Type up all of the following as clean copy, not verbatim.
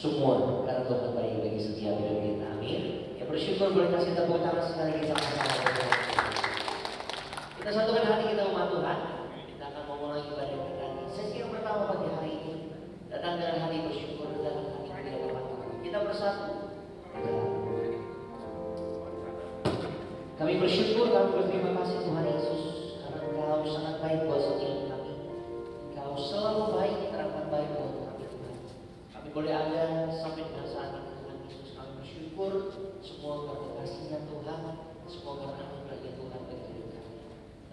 semua, karena Tuhan baik bagi setiap hidup kita. Amin. Ya bersyukur boleh kasih tepuk tangan sekali lagi sama-sama. Kita satukan hati kita umat Tuhan. Kita akan memulai ibadah kita di sesi yang pertama pagi hari ini. Datang dengan hati bersyukur, datang dengan hati kita umat Tuhan. Kita bersatu. Kami bersyukur, kami berterima kasih Tuhan Yesus, karena Engkau sangat baik buat setiap kami. Engkau selalu baik, teramat baik buat kami Tuhan. Kami boleh ada sampai dengan saat ini Tuhan Yesus. Kami bersyukur semua karena kasih-Nya Tuhan, semua karena anugerah-Nya Tuhan bagi hidup kami.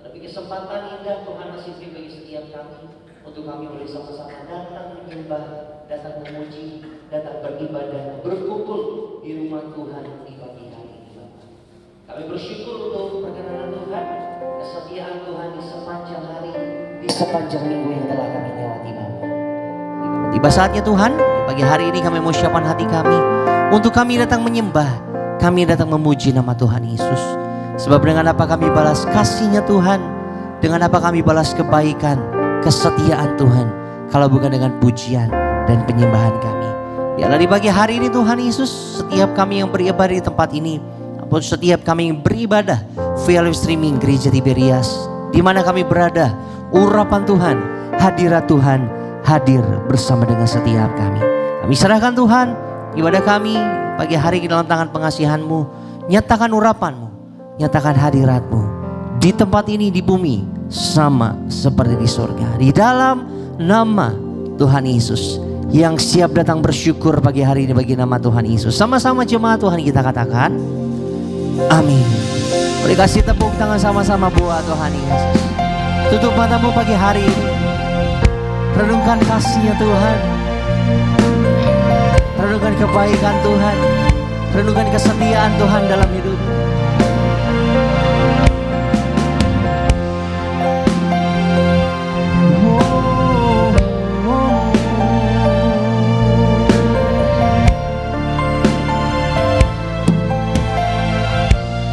Tapi kesempatan indah Tuhan masih beri bagi setiap kami untuk kami boleh sama-sama datang menyembah, datang memuji, datang beribadah, berkumpul di rumah Tuhan di pagi hari ini Bapak. Kami bersyukur untuk perkenanan Tuhan, kesetiaan Tuhan di sepanjang hari, di sepanjang minggu yang telah kami lewati Bapak. Tiba saatnya Tuhan, di pagi hari ini kami mau siapkan hati kami untuk kami datang menyembah, kami datang memuji nama Tuhan Yesus. Sebab dengan apa kami balas kasih-Nya Tuhan, dengan apa kami balas kebaikan, kesetiaan Tuhan, kalau bukan dengan pujian dan penyembahan kami. Biarlah di pagi hari ini Tuhan Yesus, setiap kami yang beribadah di tempat ini, maupun setiap kami yang beribadah via live streaming Gereja Tiberias, di mana kami berada, urapan Tuhan, hadirat Tuhan hadir bersama dengan setiap kami. Kami serahkan Tuhan ibadah kami pagi hari ini dalam tangan pengasihan-Mu. Nyatakan urapan-Mu, nyatakan hadirat-Mu di tempat ini, di bumi, sama seperti di surga. Di dalam nama Tuhan Yesus yang siap datang bersyukur pagi hari ini bagi nama Tuhan Yesus. Sama-sama jemaat Tuhan kita katakan amin. Boleh kasih tepuk tangan sama-sama buat Tuhan Yesus. Tutup matamu pagi hari ini, renungkan kasih-Nya Tuhan, renungkan kebaikan Tuhan, renungkan kesetiaan Tuhan dalam hidup.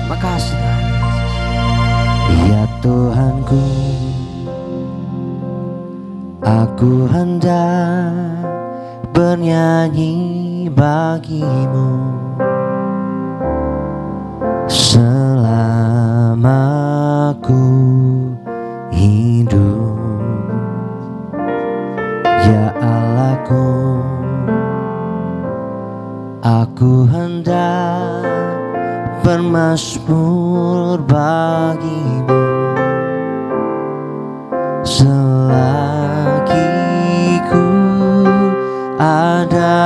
Makasih Tuhan Yesus. Ya Tuhanku, aku hendak bernyanyi bagi-Mu selama aku hidup. Ya Allahku, aku hendak bermazmur bagi-Mu selagi ku ada.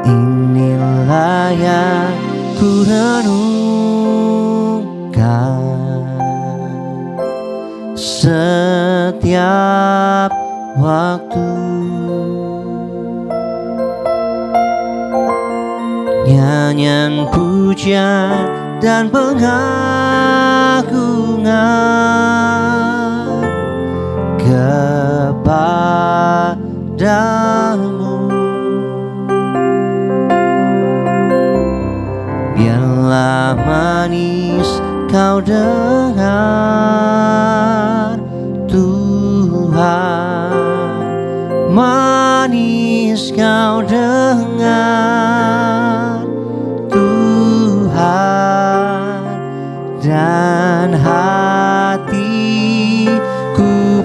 Inilah yang ku renungkan setiap waktu. Nyanyian pujian dan pengagungan kepadamu. Biarlah manis kau dengar Tuhan, manis kau dengar Tuhan, dan hatiku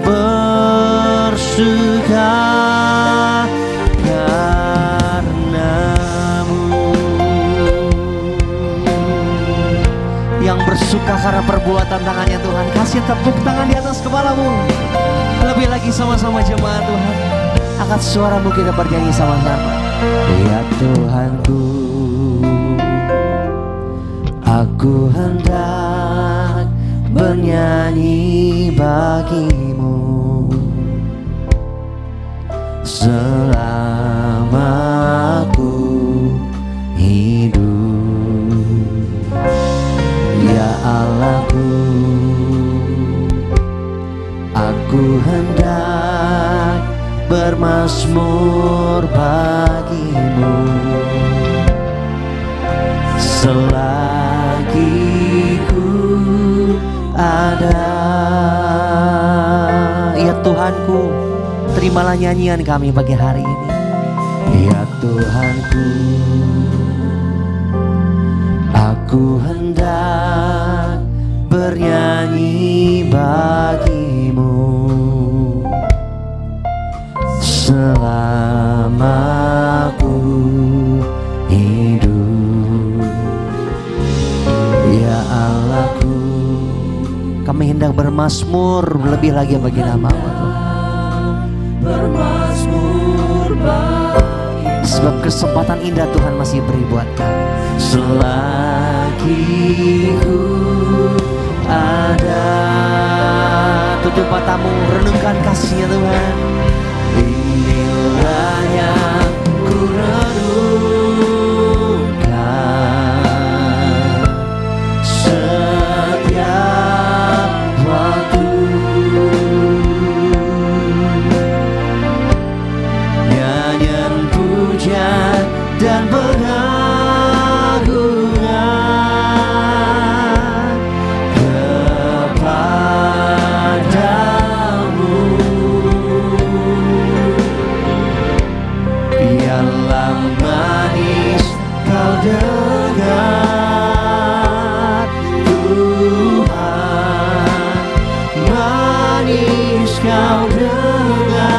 bersuka karena-Mu. Yang bersuka karena perbuatan tangannya Tuhan, kasih tepuk tangan di atas kepalamu. Lebih lagi sama-sama jemaat Tuhan, angkat suaramu kita bernyanyi sama-sama. Ya Tuhanku, aku hendak bernyanyi bagi-Mu selama aku hidup. Ya Allahku, aku hendak bermazmur bagi-Mu selagi ku ada. Ya Tuhanku, terimalah nyanyian kami pagi hari ini. Ya Tuhanku, aku hendak bernyanyi bagimu selama aku hidup. Ya Allahku, kami hendak bermazmur lebih lagi bagi nama-Mu Tuhan. Bermazmur bagi, sebab kesempatan indah Tuhan masih beri buat kami. Selagi ku ada, tutup matamu, renungkan kasih-Nya Tuhan. Inilah yang ku renungkan setiap waktu. Nyanyian puja dan pengagungan kepadamu. Biarlah manis kau dengar Tuhan, manis kau dengar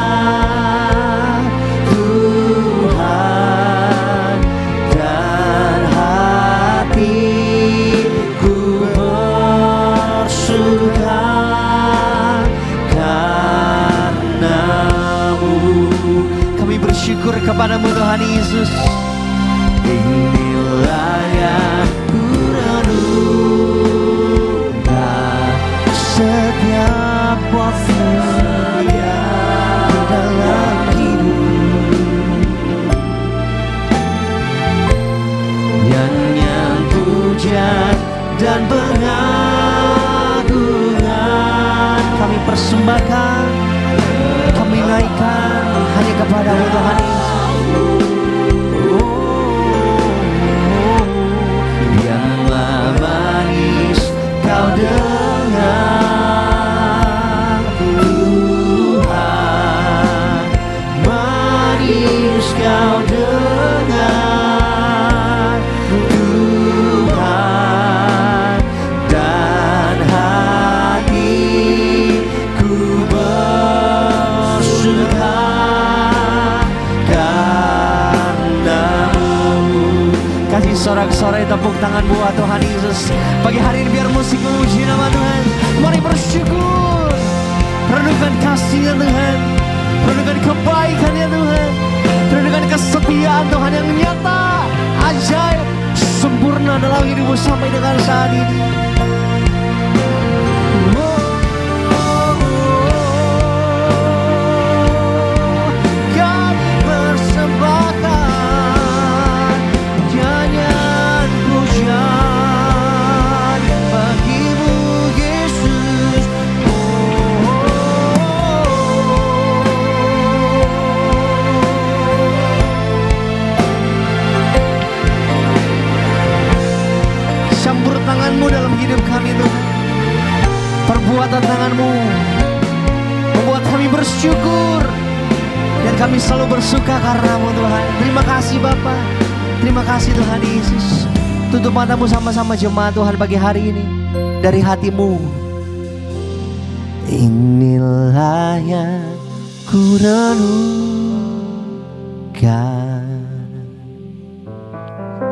Tuhan, dan hatiku bersuka karena-Mu. Kami bersyukur kepada-Mu Tuhan Yesus. Inilah yang ku renungkan setiap waktu di dalam hidup. Nyanyian puja dan pengagungan kami persembahkan, kami naikkan hanya kepada-Mu Tuhan Yesus. Biarlah manis kau dengar Tuhan, manis kau dengar Tuhan, dan hatiku bersuka karena-Mu. Kasih sorak-sorai tepuk tangan buat Tuhan Yesus. Pagi hari ini biar musik memuji nama Tuhan. Mari bersyukur, renungkan kasih-Nya Tuhan, renungkan kebaikan-Nya Tuhan, renungkan kesetiaan Tuhan yang nyata, ajaib, sempurna dalam hidupmu sampai dengan saat ini. Kami persembahkan nyanyian pujian bagi-Mu Yesus. Campur tangan-Mu dalam hidup kami Tuhan. Perbuatan tangan-Mu membuat kami bersyukur, dan kami selalu bersuka karena-Mu Tuhan. Terima kasih Bapa, terima kasih Tuhan Yesus. Tutup matamu sama-sama jemaat Tuhan pagi hari ini. Dari hatimu, inilah yang ku renungkan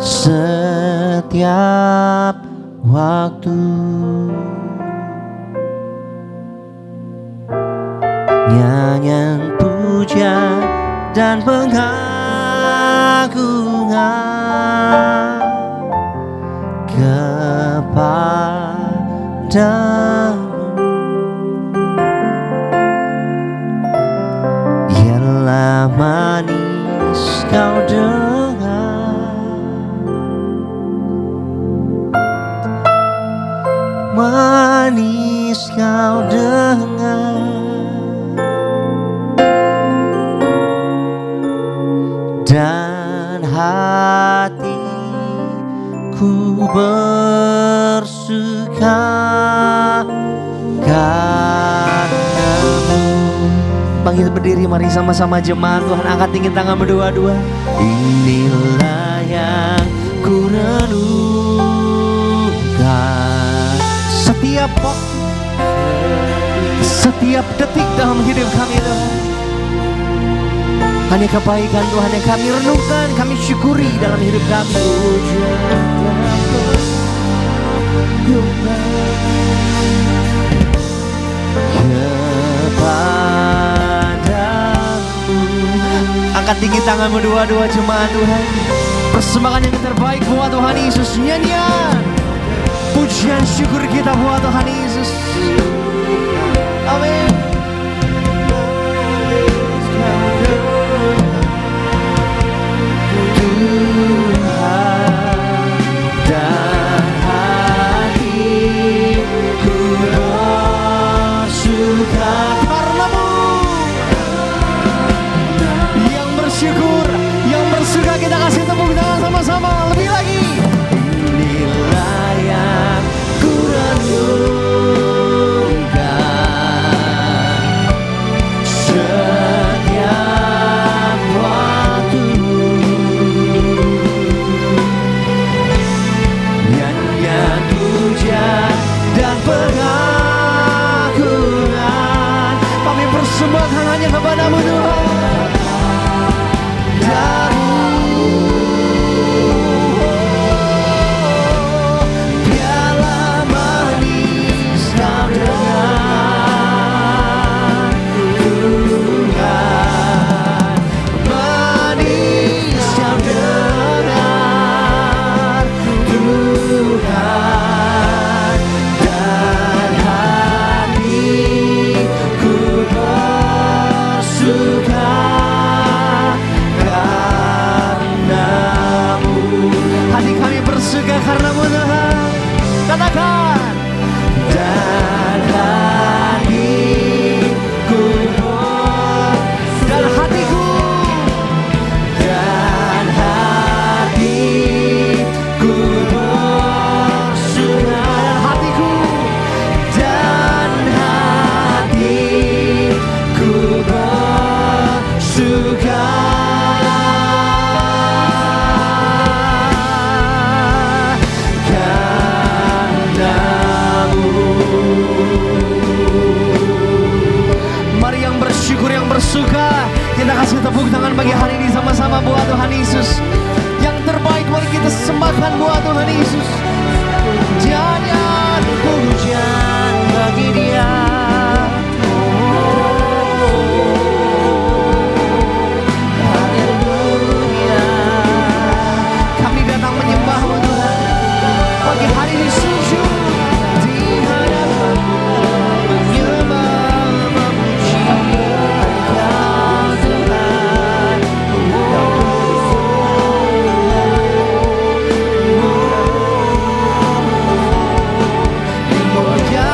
setiap waktu. Nyanyian puja dan pengagungan kepada-Mu. Biarlah manis kau dengar, manis kau dengar, dan hatiku bersuka karena-Mu. bangkit berdiri, mari sama-sama jemaat Tuhan angkat tinggi tangan berdua-dua. Inilah yang ku renungkan setiap waktu, setiap detik dalam hidup kami Tuhan. Hanya kebaikan Tuhan yang kami renungkan, kami syukuri dalam hidup kami. Kepadamu. Angkat tinggi tanganmu dua-dua jemaat Tuhan. Persembahkan yang terbaik buat Tuhan Yesus. Nyanyian pujian syukur kita buat Tuhan Yesus. Amin. Kita kasih tepuk tangan sama-sama lebih lagi. Inilah yang ku renungkan setiap waktu. Nyanyian pujian dan pengakuan kami persembahkan hanya kepadamu Tuhan. Karena-Mu Tuhan, katakan dan hatiku dan hatiku dan hatiku bersuka dan hatiku dan hatiku bersuka. Bersuka, kita kasih tepuk tangan bagi hari ini sama-sama buat Tuhan Yesus. Yang terbaik mari kita sembahkan buat Tuhan Yesus. Nyanyian pujian bagi Dia. Haleluya. Kami datang menyembah-Mu Tuhan. Pagi hari ini sujud di hadapan-Mu, menyembah. Yeah.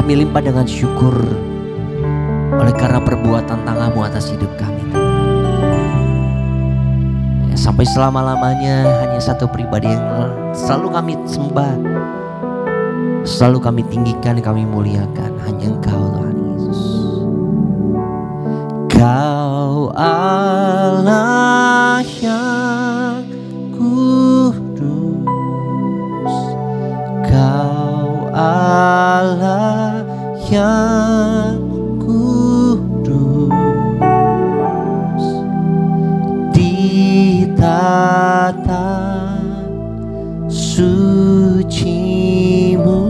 Kami limpah dengan syukur oleh karena perbuatan tangan-Mu atas hidup kami. Sampai selama-lamanya hanya satu pribadi yang selalu kami sembah, selalu kami tinggikan, kami muliakan, hanya Engkau Tuhan Yesus. Kau Allah yang kudus, Kau Allah yang kudus, di tata suci-Mu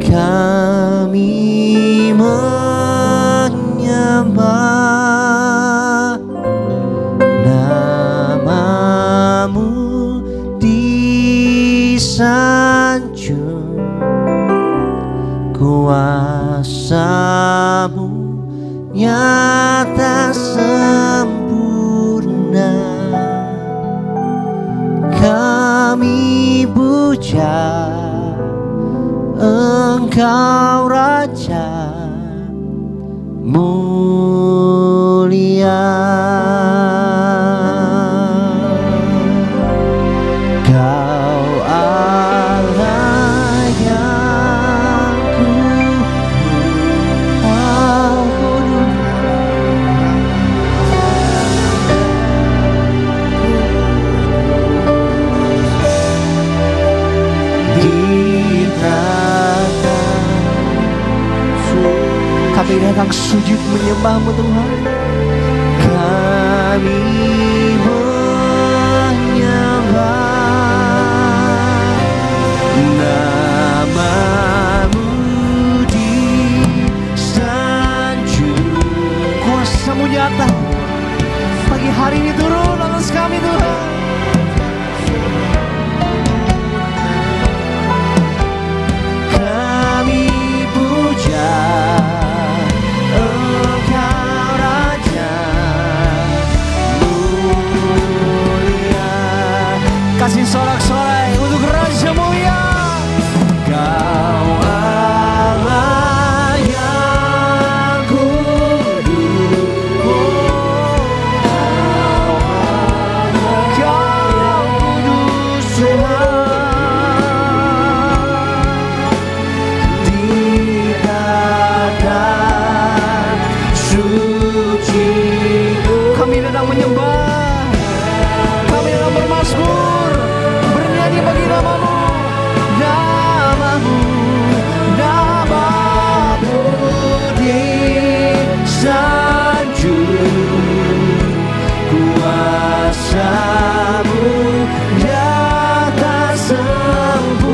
kami menyembah, nama-Mu disanjung, kuasa-Mu nyata sempurna. Kami puja Engkau Raja mulia. Kau Allah yang kami datang sujud menyembah-Mu Tuhan. Kami menyembah, nama-Mu disanjung, kuasa-Mu nyata pagi hari ini turun atas kami Tuhan. Kami puja kasih sorak-sorai untuk Raja mulia. Kau Allah yang kudus, Kau kudus Tuhan, di hadapan suci kami datang menyembah, kami datang bermazmur bagi nama-Mu, nama-Mu, nama-Mu disanjung, kuasa-Mu nyata sempurna.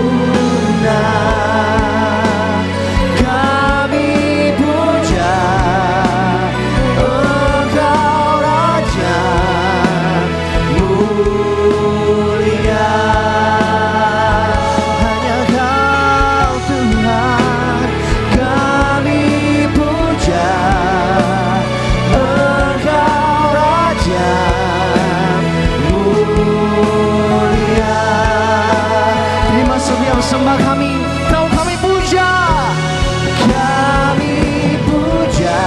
Kami puja Engkau Raja mulia. Sembah kami, kami puja, kami puja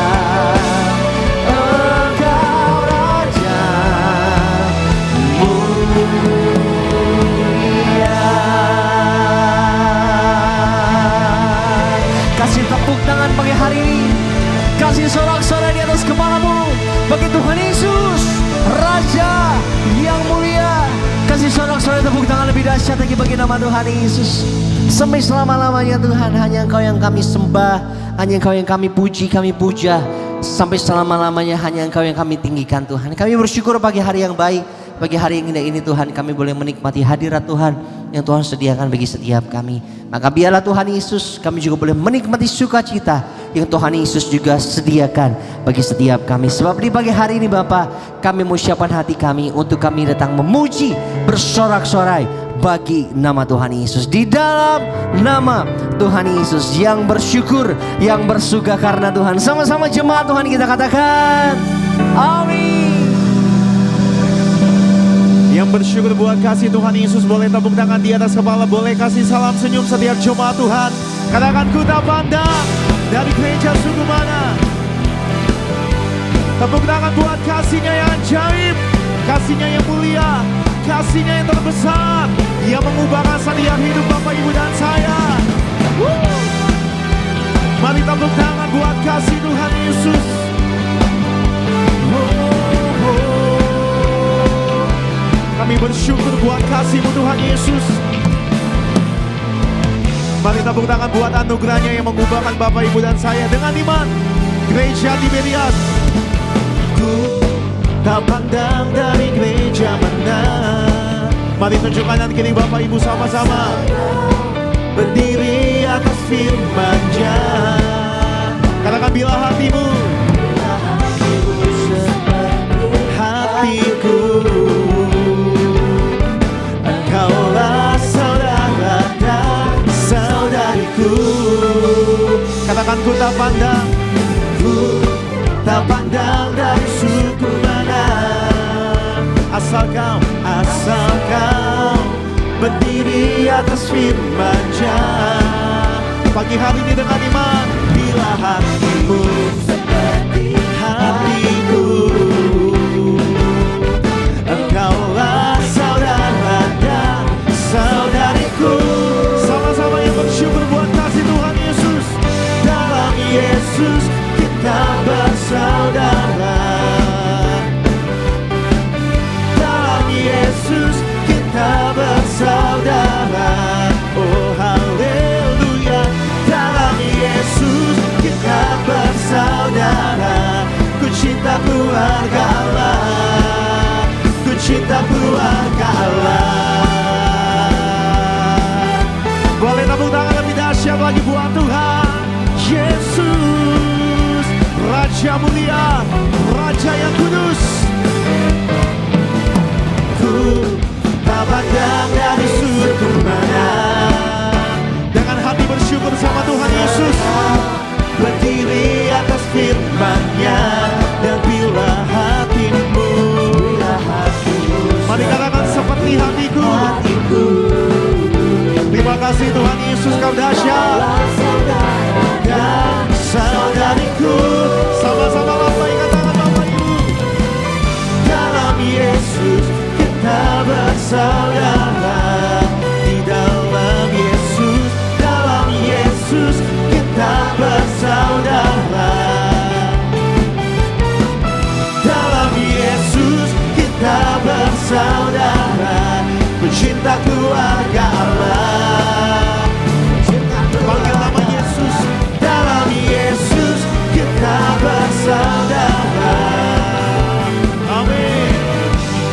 Engkau Raja mulia. Kasih tepuk tangan pagi hari ini, kasih sorak-sorai di atas kepala-Mu bagi Tuhan Yesus, Raja yang mulia. Kasih sorak-sorai tepuk tangan lebih dahsyat lagi bagi nama Tuhan Yesus. Sampai selama-lamanya Tuhan, hanya Engkau yang kami sembah, hanya Engkau yang kami puji, kami puja. Sampai selama-lamanya hanya Engkau yang kami tinggikan Tuhan. Kami bersyukur pagi hari yang baik, pagi hari yang indah ini Tuhan, kami boleh menikmati hadirat Tuhan yang Tuhan sediakan bagi setiap kami. Maka biarlah Tuhan Yesus, kami juga boleh menikmati sukacita yang Tuhan Yesus juga sediakan bagi setiap kami. Sebab di pagi hari ini Bapa, kami mau siapkan hati kami untuk kami datang memuji, bersorak-sorai bagi nama Tuhan Yesus. Di dalam nama Tuhan Yesus yang bersyukur, yang bersuka karena Tuhan. Sama-sama jemaat Tuhan kita katakan amin. Yang bersyukur buat kasih Tuhan Yesus boleh tepuk tangan di atas kepala, boleh kasih salam senyum setiap jemaat Tuhan. Katakan ku tak pandang dari gereja suku mana. Tepuk tangan buat kasihnya yang ajaib, kasihnya yang mulia, kasihnya yang terbesar, yang mengubahkan setiap hidup Bapak Ibu dan saya. Mari tepuk tangan buat kasih Tuhan Yesus. Kami bersyukur buat kasih-Mu Tuhan Yesus. Mari tepuk tangan buat anugerahnya yang mengubahkan Bapak Ibu dan saya dengan iman. Gereja Tiberias. Ku tak pandang dari gereja mana. Mari tunjuk kanan kiri Bapak Ibu sama-sama. Berdiri atas firman-Nya. Katakan bila hatimu seperti hatiku, Engkaulah saudara dan saudariku. Katakan ku tak pandang, ku tak pandang dari suku mana. Asal kau berdiri atas firman-Nya. Pagi hari ini dengan iman, bila hatimu seperti hatiku, Engkaulah saudara dan saudariku. Sama-sama yang bersyukur buat kasih Tuhan Yesus. Dalam Yesus kita bersaudara. Dalam Yesus kita bersaudara. Oh haleluya. Dalam Yesus kita bersaudara. Ku cinta keluarga Allah, ku cinta keluarga Allah. Boleh tepuk tangan lebih dahsyat lagi buat Tuhan Yesus, Raja mulia, Raja yang kudus. Ku tak pandang dari suku mana. Dengan hati bersyukur sama Tuhan Yesus, berdiri atas firman-Nya. Dan bila hatimu, mari katakan seperti hatiku. Terima kasih Tuhan Yesus, kau dahsyat. Dan saudariku, sama-sama lambaikan tangan Bapak Ibu. Dalam Yesus kita bersaudara. Di dalam Yesus, dalam Yesus kita bersaudara. Dalam Yesus kita bersaudara. Pencinta keluarga Allah, panggil nama Yesus. Dalam Yesus kita bersaudara. Amin.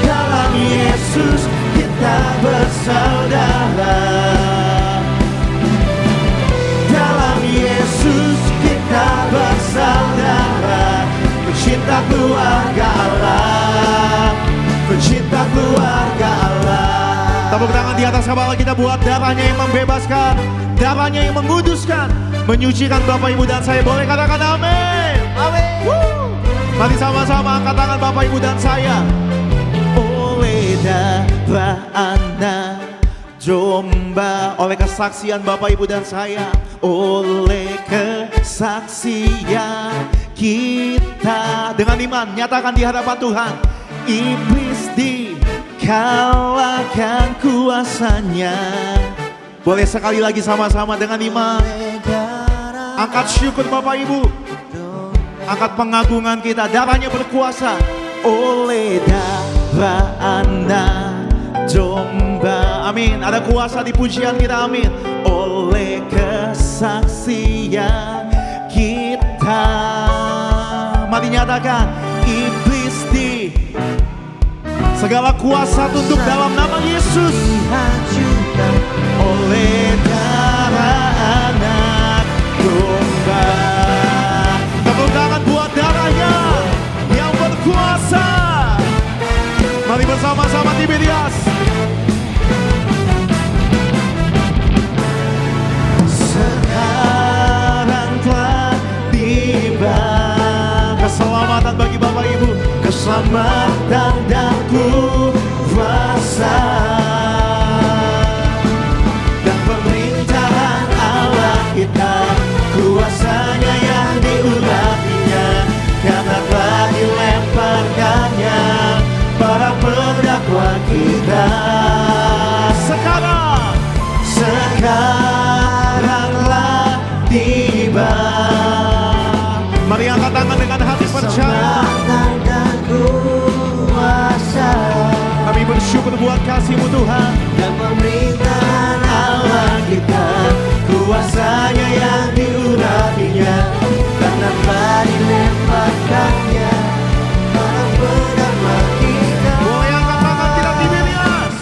Dalam Yesus kita bersaudara. Dalam Yesus kita bersaudara. Pencinta keluarga Allah, pencinta keluarga Allah. Tepuk tangan di atas kepala kita buat darahnya yang membebaskan, darahnya yang menguduskan, menyucikan Bapak Ibu dan saya. Boleh katakan amin. Amin. Mari sama-sama angkat tangan Bapak Ibu dan saya. Oleh darah anak domba, oleh kesaksian Bapak Ibu dan saya, oleh kesaksian kita, dengan iman nyatakan di hadapan Tuhan, iblis dikalahkan kuasanya. Boleh sekali lagi sama-sama dengan iman. Angkat syukur Bapak Ibu, angkat pengagungan kita. Darahnya berkuasa. Oleh darah anak domba, amin. Ada kuasa di pujian kita, amin. Oleh kesaksian kita, mari nyatakan, iblis di segala kuasa tunduk dalam nama Yesus. Oleh darah anak domba. Tepuk tangan buat darahnya yang berkuasa. Mari bersama-sama Tiberias. Sekarang telah tiba keselamatan bagi Bapak Ibu, keselamatan dan kuasa dan pemerintahan Allah itu tiba, sekaranglah tiba. Mari angkat tangan dengan hati percaya. Kami bersyukur buat kasih-Mu Tuhan Dan pemerintahan Allah kita, kuasanya yang diurapinya, karena telah dilemparkannya orang bernama kita. Boleh angkat tangan tidak Tiberias.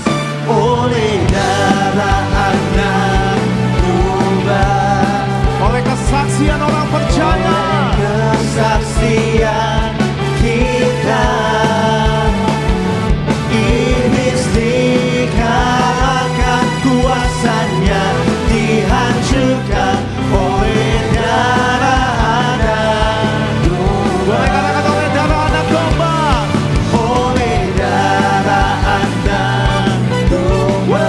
Oleh darah anak domba, Oleh kesaksian orang percaya, kesaksian kita, iblis dikalahkan, kuasanya dihancurkan oleh darah anak domba. boleh katakan oleh darah anak domba. Oleh darah anak domba,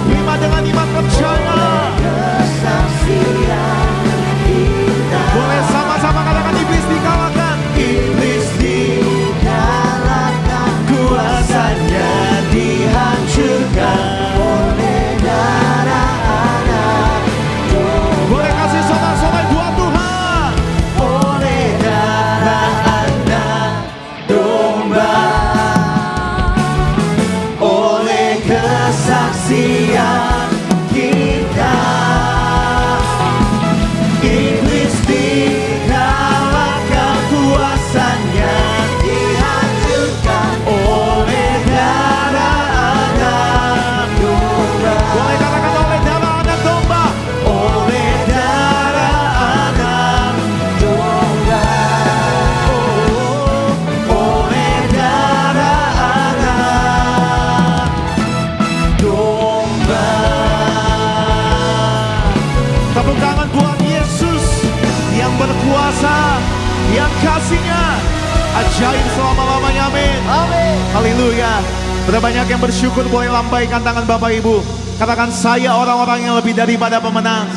Terima dengan iman percaya. kesaksian kita, Boleh sama-sama katakan iblis dikalahkan. iblis dikalahkan, kuasanya dihancurkan oleh darah anak domba. Boleh kasih sorak-sorai buat Tuhan. Oleh darah anak domba, oleh kesaksian kita, iblis dikalahkan, kuasanya dihancurkan oleh darah anak domba. Boleh katakan oleh darah anak domba. Oleh darah anak domba, oleh darah anak domba. Tepuk tangan buat Yesus yang berkuasa, yang kasihnya ajaib selama-lamanya. Amin. Amin. Haleluya. Sudah banyak yang bersyukur, boleh lambaikan tangan Bapak Ibu. Katakan, saya orang-orang yang lebih daripada pemenang.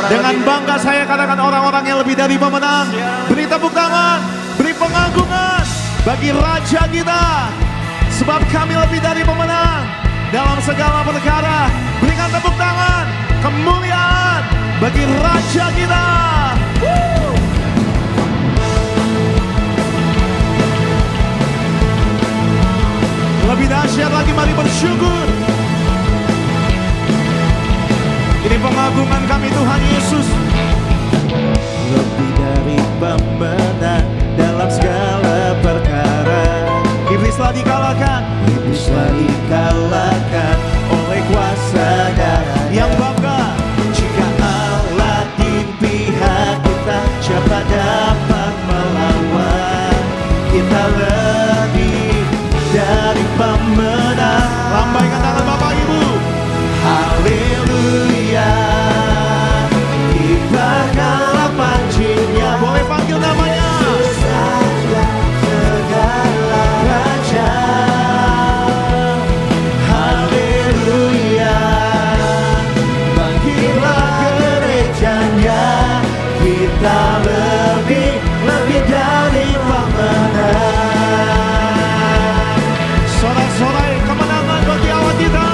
Dengan bangga saya katakan, orang-orang yang lebih dari pemenang. Beri tepuk tangan, beri pengagungan bagi Raja kita, sebab kami lebih dari pemenang dalam segala perkara. Berikan tepuk tangan, kemuliaan bagi Raja kita. Lebih dahsyat lagi, mari bersyukur. Ini pengagungan kami Tuhan Yesus. Lebih dari pemenang dalam segala perkara, Iblislah dikalahkan, iblislah dikalahkan oleh kuasa darah. yang bangga. Jika Allah di pihak kita, siapa dapat melawan? Kita lebih dari pemenang. Lambaikan tangan Bapak Ibu. Haleluya, kibarkanlah pancinya. Boleh panggil namanya. Saja segala raja. Haleluya, bangkitlah gerejanya. Kita lebih dari pemenang. Sorak-sorai kemenangan bagi awak kita.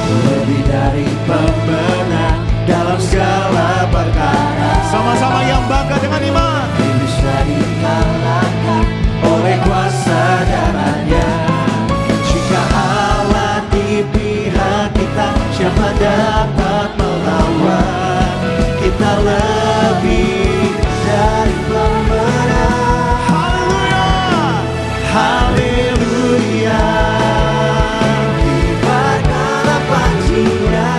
Lebih dari pemenang dalam segala perkara. Sama-sama yang bangga dengan iman. Bisa dikalahkan oleh kuasa darahnya. Jika Allah di pihak kita, siapa dapat melawan? Kita lebih dari pemenang. Haleluya. Haleluya, kibarkanlah pancinya.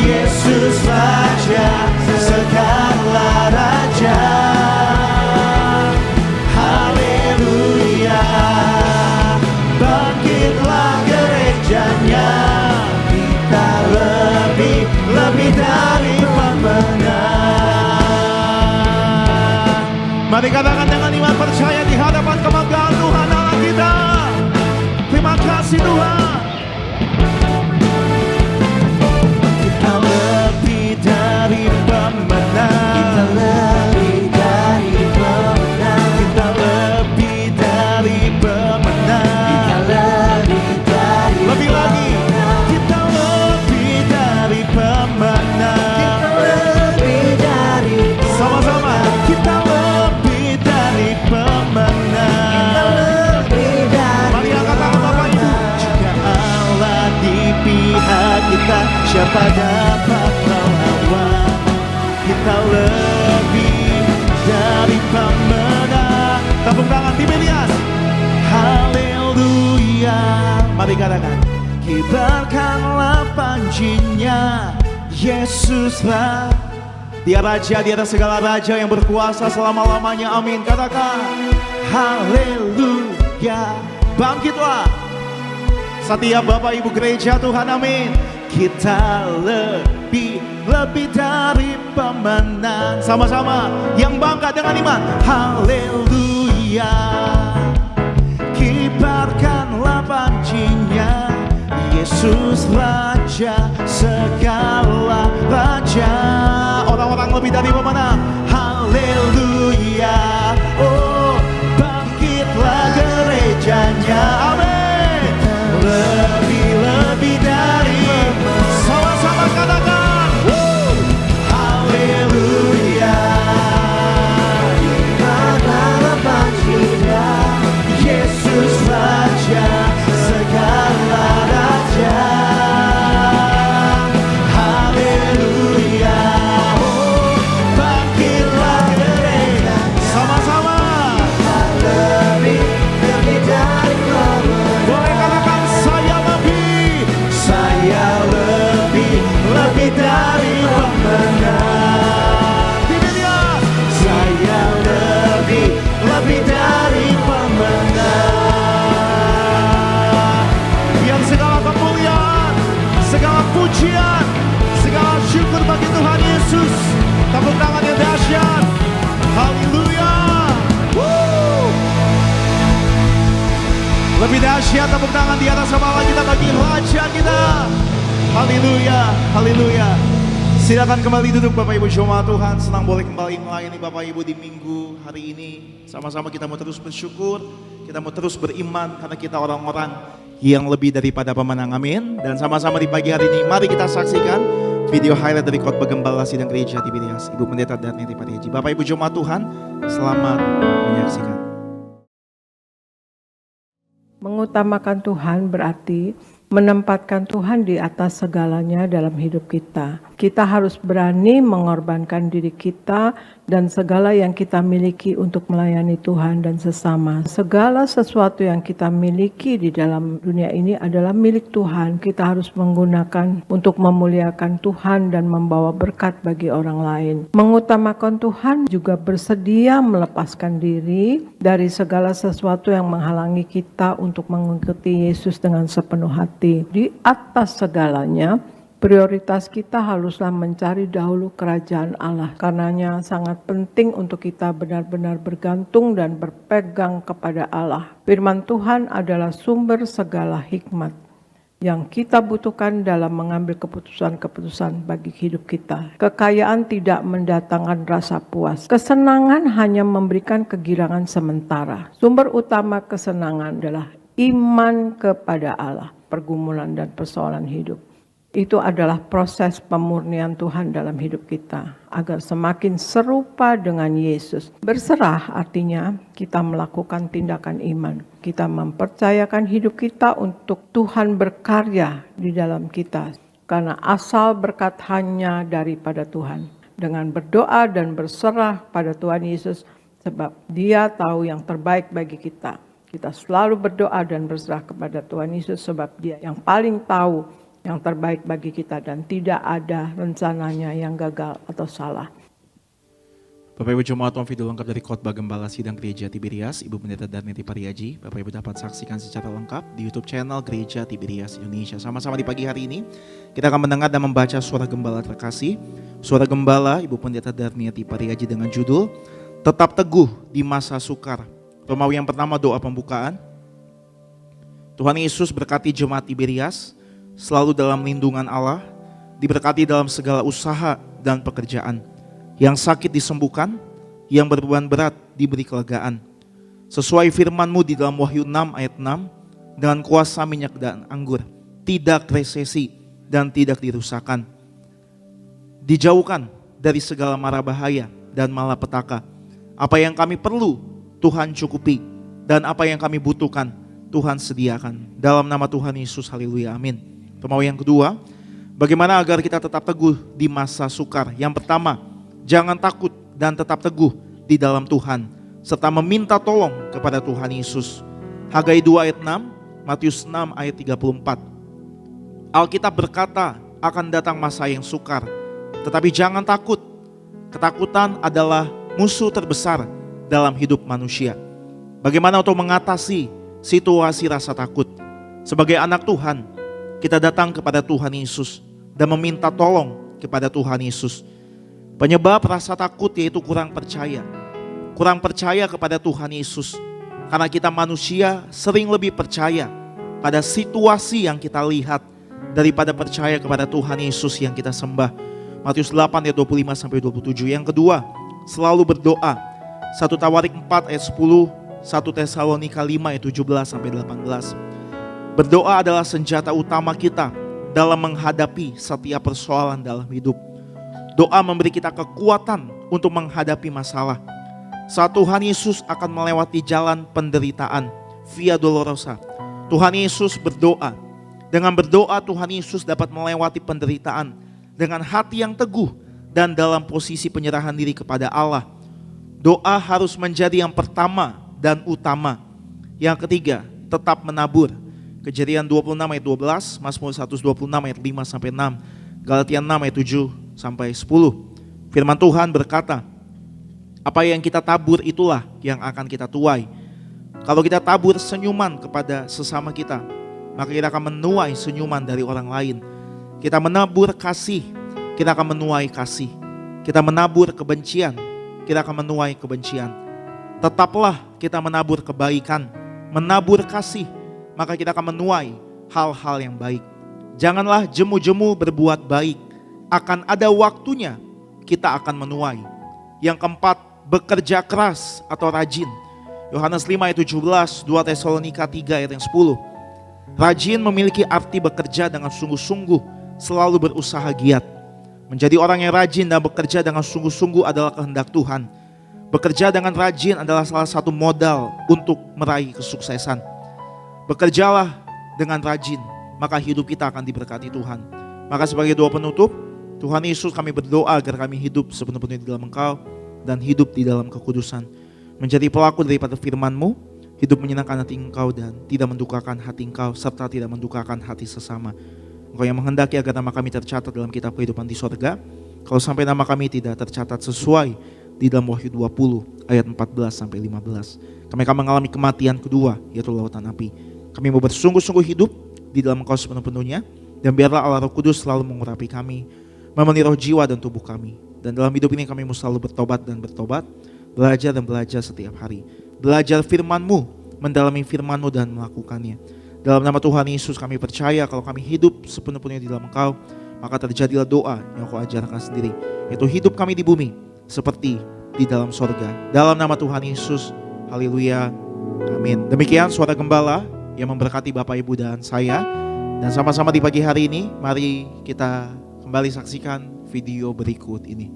Yesus Raja, segala raja. Haleluya, bangkitlah gerejanya. Kita lebih dari pemenang. Mari katakan dengan iman percaya di hadapan kebanggaan Tuhan Allah kita. Terima kasih Tuhan. Kita lebih dari pemenang. Kita lebih dari pemenang. Kita lebih dari pemenang. Kita lebih Siapa dapat melawan? Kita lebih dari pemenang. Tepuk tangan Tiberias. Haleluya. Mari katakan, kibarkanlah panjinya, Yesuslah. Dia Raja di atas segala raja yang berkuasa selama-lamanya. Amin. Katakan haleluya. Bangkitlah setiap Bapak Ibu gereja Tuhan. Amin. Kita lebih dari pemenang. Sama-sama yang bangga dengan iman. Haleluya. Kibarkanlah panjinya, Yesus Raja segala raja. Orang-orang lebih dari pemenang. Haleluya. Oh, bangkitlah gerejanya. Amin. Lebih dari. Sama-sama katakan. Haleluya. Kibarkanlah panjinya, Yesus Raja segala raja. Haleluya. Oh, bangkitlah gereja. Sama-sama. Lebih dari pemenang. Boleh katakan saya lebih dari pemenang. Tidak dia. Saya lebih dari pemenang. Biar segala kemuliaan, segala pujian, segala syukur bagi Tuhan Yesus. Tepuk tangan yang dahsyat. Haleluya. Lebih dahsyat tepuk tangan di atas kepala kita bagi Raja kita. Haleluya. Haleluya. Silakan kembali duduk Bapak Ibu jemaat Tuhan. Senang boleh kembali melayani Bapak Ibu di minggu hari ini. Sama-sama kita mau terus bersyukur, kita mau terus beriman karena kita orang-orang yang lebih daripada pemenang. Amin. Dan sama-sama di pagi hari ini mari kita saksikan video highlight dari khotbah Gembala Sidang Gereja Tiberias, Ibu Pendeta Darneti Pariaji. Bapak Ibu jemaat Tuhan, selamat menyaksikan. Mengutamakan Tuhan berarti menempatkan Tuhan di atas segalanya dalam hidup kita. Kita harus berani mengorbankan diri kita dan segala yang kita miliki untuk melayani Tuhan dan sesama. Segala sesuatu yang kita miliki di dalam dunia ini adalah milik Tuhan. Kita harus menggunakan untuk memuliakan Tuhan dan membawa berkat bagi orang lain. Mengutamakan Tuhan juga bersedia melepaskan diri dari segala sesuatu yang menghalangi kita untuk mengikuti Yesus dengan sepenuh hati. Di atas segalanya, prioritas kita haruslah mencari dahulu kerajaan Allah. Karenanya sangat penting untuk kita benar-benar bergantung dan berpegang kepada Allah. Firman Tuhan adalah sumber segala hikmat yang kita butuhkan dalam mengambil keputusan-keputusan bagi hidup kita. Kekayaan tidak mendatangkan rasa puas. Kesenangan hanya memberikan kegirangan sementara. Sumber utama kesenangan adalah iman kepada Allah. Pergumulan dan persoalan hidup itu adalah proses pemurnian Tuhan dalam hidup kita agar semakin serupa dengan Yesus. Berserah artinya kita melakukan tindakan iman. Kita mempercayakan hidup kita untuk Tuhan berkarya di dalam kita, karena asal berkat hanya daripada Tuhan. Dengan berdoa dan berserah pada Tuhan Yesus, sebab Dia tahu yang terbaik bagi kita. Kita selalu berdoa dan berserah kepada Tuhan Yesus sebab Dia yang paling tahu yang terbaik bagi kita dan tidak ada rencananya yang gagal atau salah. Bapak Ibu jemaat Tuhan, video lengkap dari khotbah Gembala Sidang Gereja Tiberias, Ibu Pendeta Darneti Pariaji. Bapak Ibu dapat saksikan secara lengkap di YouTube channel Gereja Tiberias Indonesia. Sama-sama di pagi hari ini kita akan mendengar dan membaca suara Gembala terkasih. Suara Gembala Ibu Pendeta Darneti Pariaji dengan judul Tetap Teguh di Masa Sukar. Romawi yang pertama, doa pembukaan. Tuhan Yesus berkati jemaat Tiberias selalu dalam lindungan Allah, diberkati dalam segala usaha dan pekerjaan. Yang sakit disembuhkan, yang berbeban berat diberi kelegaan. Sesuai firman-Mu di dalam Wahyu 6 ayat 6, dengan kuasa minyak dan anggur, tidak resesi dan tidak dirusakkan. Dijauhkan dari segala mara bahaya dan malapetaka. Apa yang kami perlu Tuhan cukupi, dan apa yang kami butuhkan Tuhan sediakan. Dalam nama Tuhan Yesus, haleluya, amin. Pemau yang kedua, Bagaimana agar kita tetap teguh di masa sukar? Yang pertama, jangan takut dan tetap teguh di dalam Tuhan, serta meminta tolong kepada Tuhan Yesus. Hagai 2 ayat 6, Matius 6 ayat 34. Alkitab berkata akan datang masa yang sukar, tetapi jangan takut. Ketakutan adalah musuh terbesar dalam hidup manusia. Bagaimana untuk mengatasi situasi rasa takut? Sebagai anak Tuhan, kita datang kepada Tuhan Yesus dan meminta tolong kepada Tuhan Yesus. Penyebab rasa takut yaitu kurang percaya. Kurang percaya kepada Tuhan Yesus. Karena kita manusia sering lebih percaya pada situasi yang kita lihat daripada percaya kepada Tuhan Yesus yang kita sembah. Matius 8 ayat 25 sampai 27. Yang kedua, selalu berdoa. 1 Tawarik 4 ayat 10, 1 Tesalonika 5 ayat 17 sampai 18. Berdoa adalah senjata utama kita dalam menghadapi setiap persoalan dalam hidup. Doa memberi kita kekuatan untuk menghadapi masalah. Saat Tuhan Yesus akan melewati jalan penderitaan, Via Dolorosa, Tuhan Yesus berdoa. Dengan berdoa Tuhan Yesus dapat melewati penderitaan dengan hati yang teguh dan dalam posisi penyerahan diri kepada Allah. Doa harus menjadi yang pertama dan utama. Yang ketiga, tetap menabur. Kejadian 26 ayat 12, Mazmur 126 ayat 5 sampai 6, Galatia 6 ayat 7 sampai 10. Firman Tuhan berkata, apa yang kita tabur itulah yang akan kita tuai. Kalau kita tabur senyuman kepada sesama kita, maka kita akan menuai senyuman dari orang lain. Kita menabur kasih, kita akan menuai kasih. Kita menabur kebencian, kita akan menuai kebencian. Tetaplah kita menabur kebaikan, menabur kasih, maka kita akan menuai hal-hal yang baik. Janganlah jemu-jemu berbuat baik, akan ada waktunya kita akan menuai. Yang keempat, bekerja keras atau rajin. Yohanes 5 ayat 17, 2 Tesalonika 3 ayat yang 10. Rajin memiliki arti bekerja dengan sungguh-sungguh, selalu berusaha giat. Menjadi orang yang rajin dan bekerja dengan sungguh-sungguh adalah kehendak Tuhan. Bekerja dengan rajin adalah salah satu modal untuk meraih kesuksesan. Bekerjalah dengan rajin, maka hidup kita akan diberkati Tuhan. Maka sebagai doa penutup, Tuhan Yesus, kami berdoa agar kami hidup sepenuh-penuhnya di dalam Engkau dan hidup di dalam kekudusan. Menjadi pelaku daripada firman-Mu, hidup menyenangkan hati Engkau dan tidak mendukakan hati Engkau, serta tidak mendukakan hati sesama. Engkau yang menghendaki agar nama kami tercatat dalam kitab kehidupan di sorga. Kalau sampai nama kami tidak tercatat sesuai di dalam Wahyu 20 ayat 14 sampai 15, kami akan mengalami kematian kedua, yaitu lautan api. Kami mau bersungguh-sungguh hidup di dalam Engkau sepenuh-penuhnya, dan biarlah Allah Roh Kudus selalu mengurapi kami, memenuhi roh, jiwa dan tubuh kami. Dan dalam hidup ini kami mau selalu bertobat dan bertobat, belajar dan belajar setiap hari. Belajar firman-Mu, mendalami firman-Mu dan melakukannya. Dalam nama Tuhan Yesus kami percaya kalau kami hidup sepenuh-penuhnya di dalam Engkau, maka terjadilah doa yang Kau ajarkan sendiri, yaitu hidup kami di bumi seperti di dalam sorga. Dalam nama Tuhan Yesus, haleluya, amin. Demikian suara gembala yang memberkati Bapak Ibu dan saya. Dan sama-sama di pagi hari ini, mari kita kembali saksikan video berikut ini.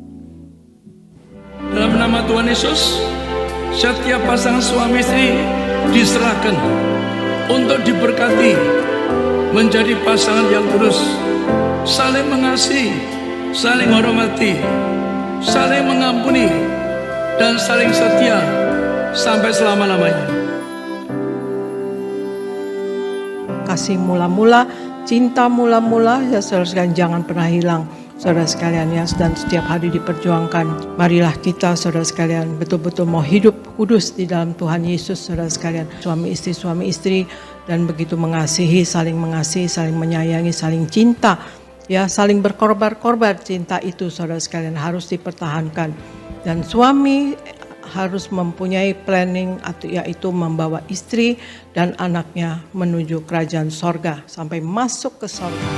Dalam nama Tuhan Yesus, setiap pasangan suami istri diserahkan untuk diberkati menjadi pasangan yang kudus, saling mengasihi, saling menghormati, saling mengampuni, dan saling setia sampai selama-lamanya. Kasih mula-mula, cinta mula-mula, ya saudara sekalian, jangan pernah hilang. Saudara sekalian ya, dan setiap hari diperjuangkan. Marilah kita saudara sekalian betul-betul mau hidup kudus di dalam Tuhan Yesus, saudara sekalian. Suami istri, dan begitu mengasihi, saling menyayangi, saling cinta. Ya, saling berkorban cinta itu saudara sekalian harus dipertahankan. Dan suami harus mempunyai planning, yaitu membawa istri dan anaknya menuju kerajaan sorga, sampai masuk ke sorga.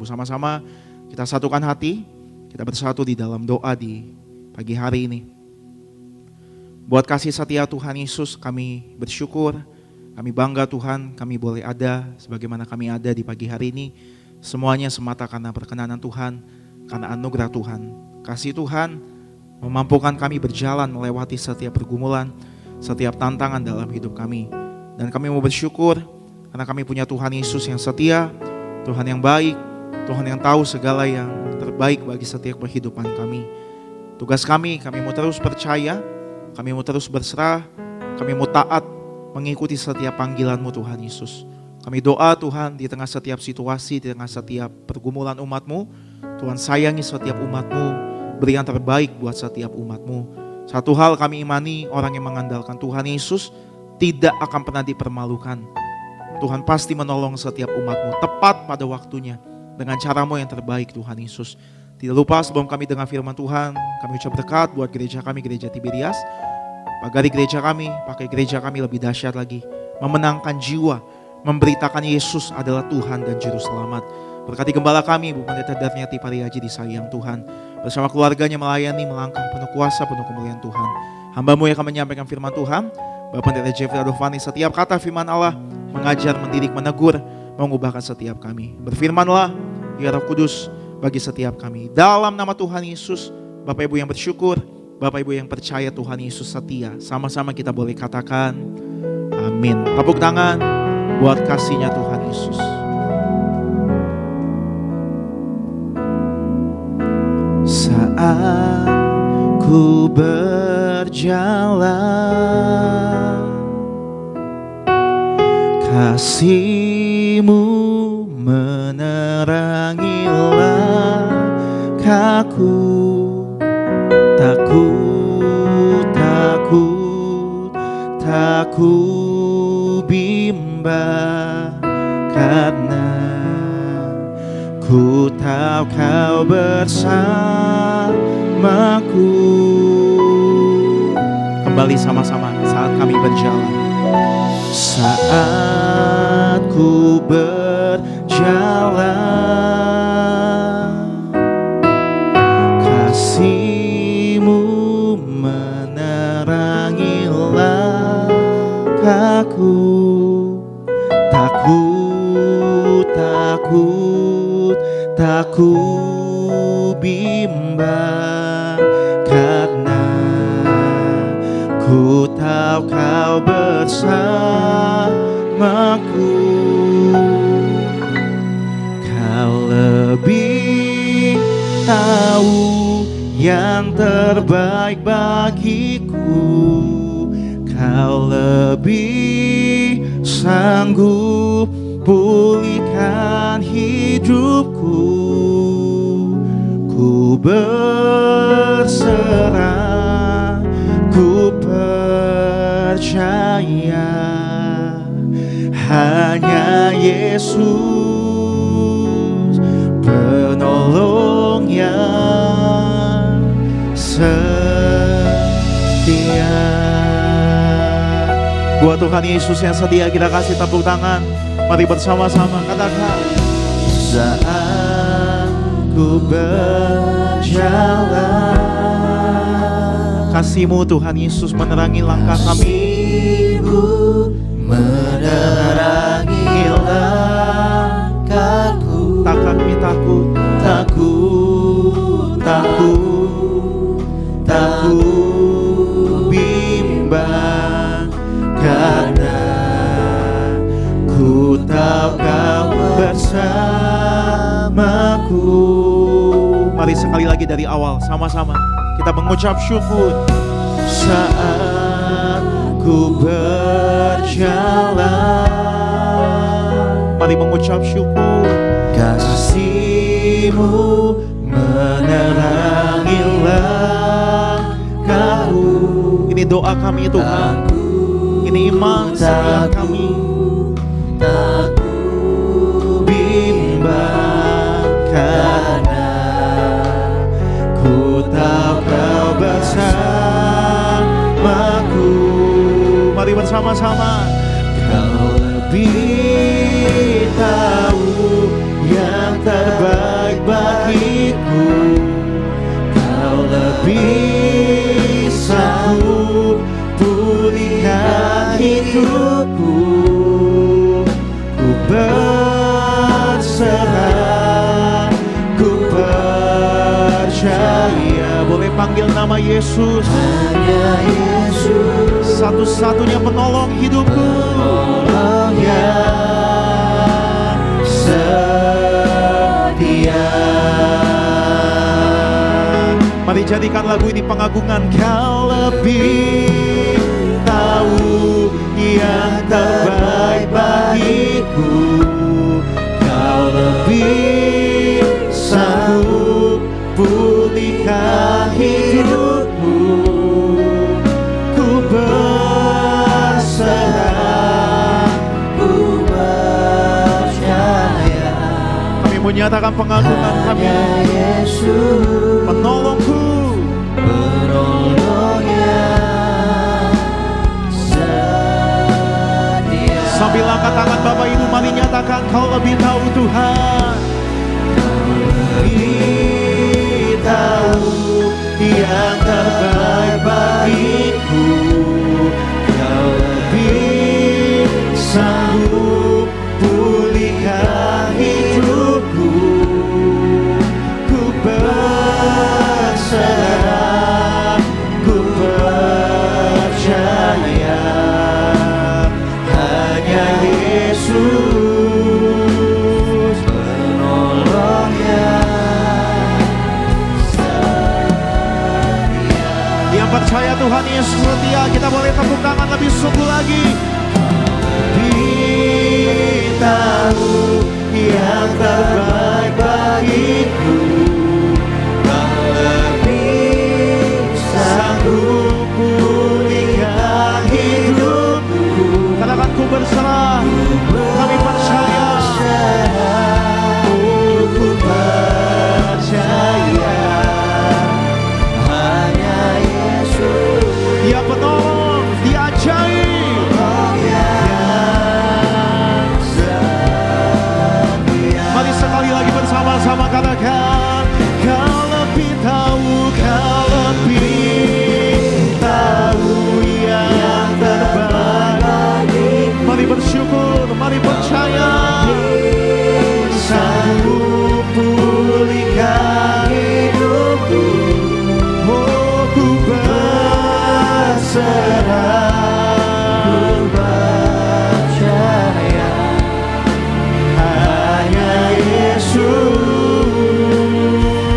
Sama-sama kita satukan hati, kita bersatu di dalam doa di pagi hari ini. Buat kasih setia Tuhan Yesus, kami bersyukur, kami bangga Tuhan, kami boleh ada sebagaimana kami ada di pagi hari ini. Semuanya semata karena perkenanan Tuhan, karena anugerah Tuhan. Kasih Tuhan memampukan kami berjalan melewati setiap pergumulan, setiap tantangan dalam hidup kami. Dan kami mau bersyukur karena kami punya Tuhan Yesus yang setia, Tuhan yang baik, Tuhan yang tahu segala yang terbaik bagi setiap kehidupan kami. Tugas kami mau terus percaya, kami mau terus berserah, kami mau taat mengikuti setiap panggilan-Mu Tuhan Yesus. Kami doa Tuhan di tengah setiap situasi, di tengah setiap pergumulan umat-Mu, Tuhan sayangi setiap umat-Mu, beri yang terbaik buat setiap umat-Mu. Satu hal kami imani, orang yang mengandalkan Tuhan Yesus tidak akan pernah dipermalukan. Tuhan pasti menolong setiap umat-Mu tepat pada waktunya dengan cara-Mu yang terbaik Tuhan Yesus. Tidak lupa sebelum kami dengar firman Tuhan, kami ucap berkat buat gereja kami, Gereja Tiberias. Pagari gereja kami, pakai gereja kami lebih dahsyat lagi, memenangkan jiwa, memberitakan Yesus adalah Tuhan dan Juru Selamat. Berkati gembala kami, Ibu Pendeta Darniati Pariaji disayang Tuhan. Bersama keluarganya melayani, melangkah penuh kuasa, penuh kemuliaan Tuhan. Hamba-Mu yang akan menyampaikan firman Tuhan, Bapak Pendeta Jeffrey Adovani, setiap kata firman Allah, mengajar, mendidik, menegur, mengubahkan setiap kami. Berfirmanlah, ya Roh Kudus, bagi setiap kami. Dalam nama Tuhan Yesus, Bapak Ibu yang bersyukur, Bapak Ibu yang percaya Tuhan Yesus setia. Sama-sama kita boleh katakan, amin. Tepuk tangan buat kasihnya Tuhan Yesus. Saat ku berjalan, kasih-Mu menerangi langkahku. Tak ku bimbang, karena ku tahu Kau bersamaku. Kembali sama-sama saat kami berjalan. Saat ku berjalan, kasih-Mu menerangi langkahku. Tak ku bimbang, karena ku tahu Kau bersamaku. Kau lebih tahu yang terbaik bagiku. Kau lebih sanggup pulihkan hidupku. Ku berserah, ku percaya, hanya Yesus penolong yang setia. Buat Tuhan Yesus yang setia kita kasih tepuk tangan. Mari bersama-sama katakan, saat ku berjalan, kasih-Mu Tuhan Yesus menerangi langkah kami. Menerangi langkahku. Tak kami takut, tak bimbang, karena ku tahu Kau bersamaku. Mari sekali lagi dari awal sama-sama kita mengucap syukur. Saat ku berjalan, mari mengucap syukur. Kasih-Mu menerangi langkahku. Ini doa kami Tuhan, ini iman setiap kami. Tak bimbang, karena ku tahu Kau bersamaku. Mari bersama-sama. Kau lebih tahu yang terbaik bagiku. Kau lebih sanggup pulihkan hidupku. Ku berserah, panggil nama Yesus. Hanya Yesus, Satu-satunya penolong hidupku. penolong yang setia. Mari jadikan lagu ini pengagungan. Kau lebih tahu yang terbaik bagiku. Kau lebih sanggup pulihkan hidupku. Ku berserah, ku percaya. Kami menyatakan pengagungan kami. Yesus, Penolongku. penolong yang setia. Sambil angkat tangan Bapak Ibu, mari nyatakan kau lebih tahu Tuhan. Lebih tahu yang terbaik bagiku. Kau lebih sanggup pulihkan hidupku. Ku berserah, ku percaya. Hanya Yesus, penolong yang setia. Yang percaya Tuhan Yesus setia, kita boleh tepuk tangan lebih sungguh lagi. Lebih tahu yang terbaik bagiku. Kau lebih sanggup pulihkan hidupku. Katakan ku berserah, kami percaya. Ku percaya. Hanya Yesus, Dia penolong, Dia ajaib. Mari sekali lagi bersama-sama katakan, kau lebih tahu, kau lebih tahu yang terbaik. Mari bersyukur, mari percaya. sanggup pulihkan hidupku. Oh, ku berserah, Ku percaya. Hanya Yesus,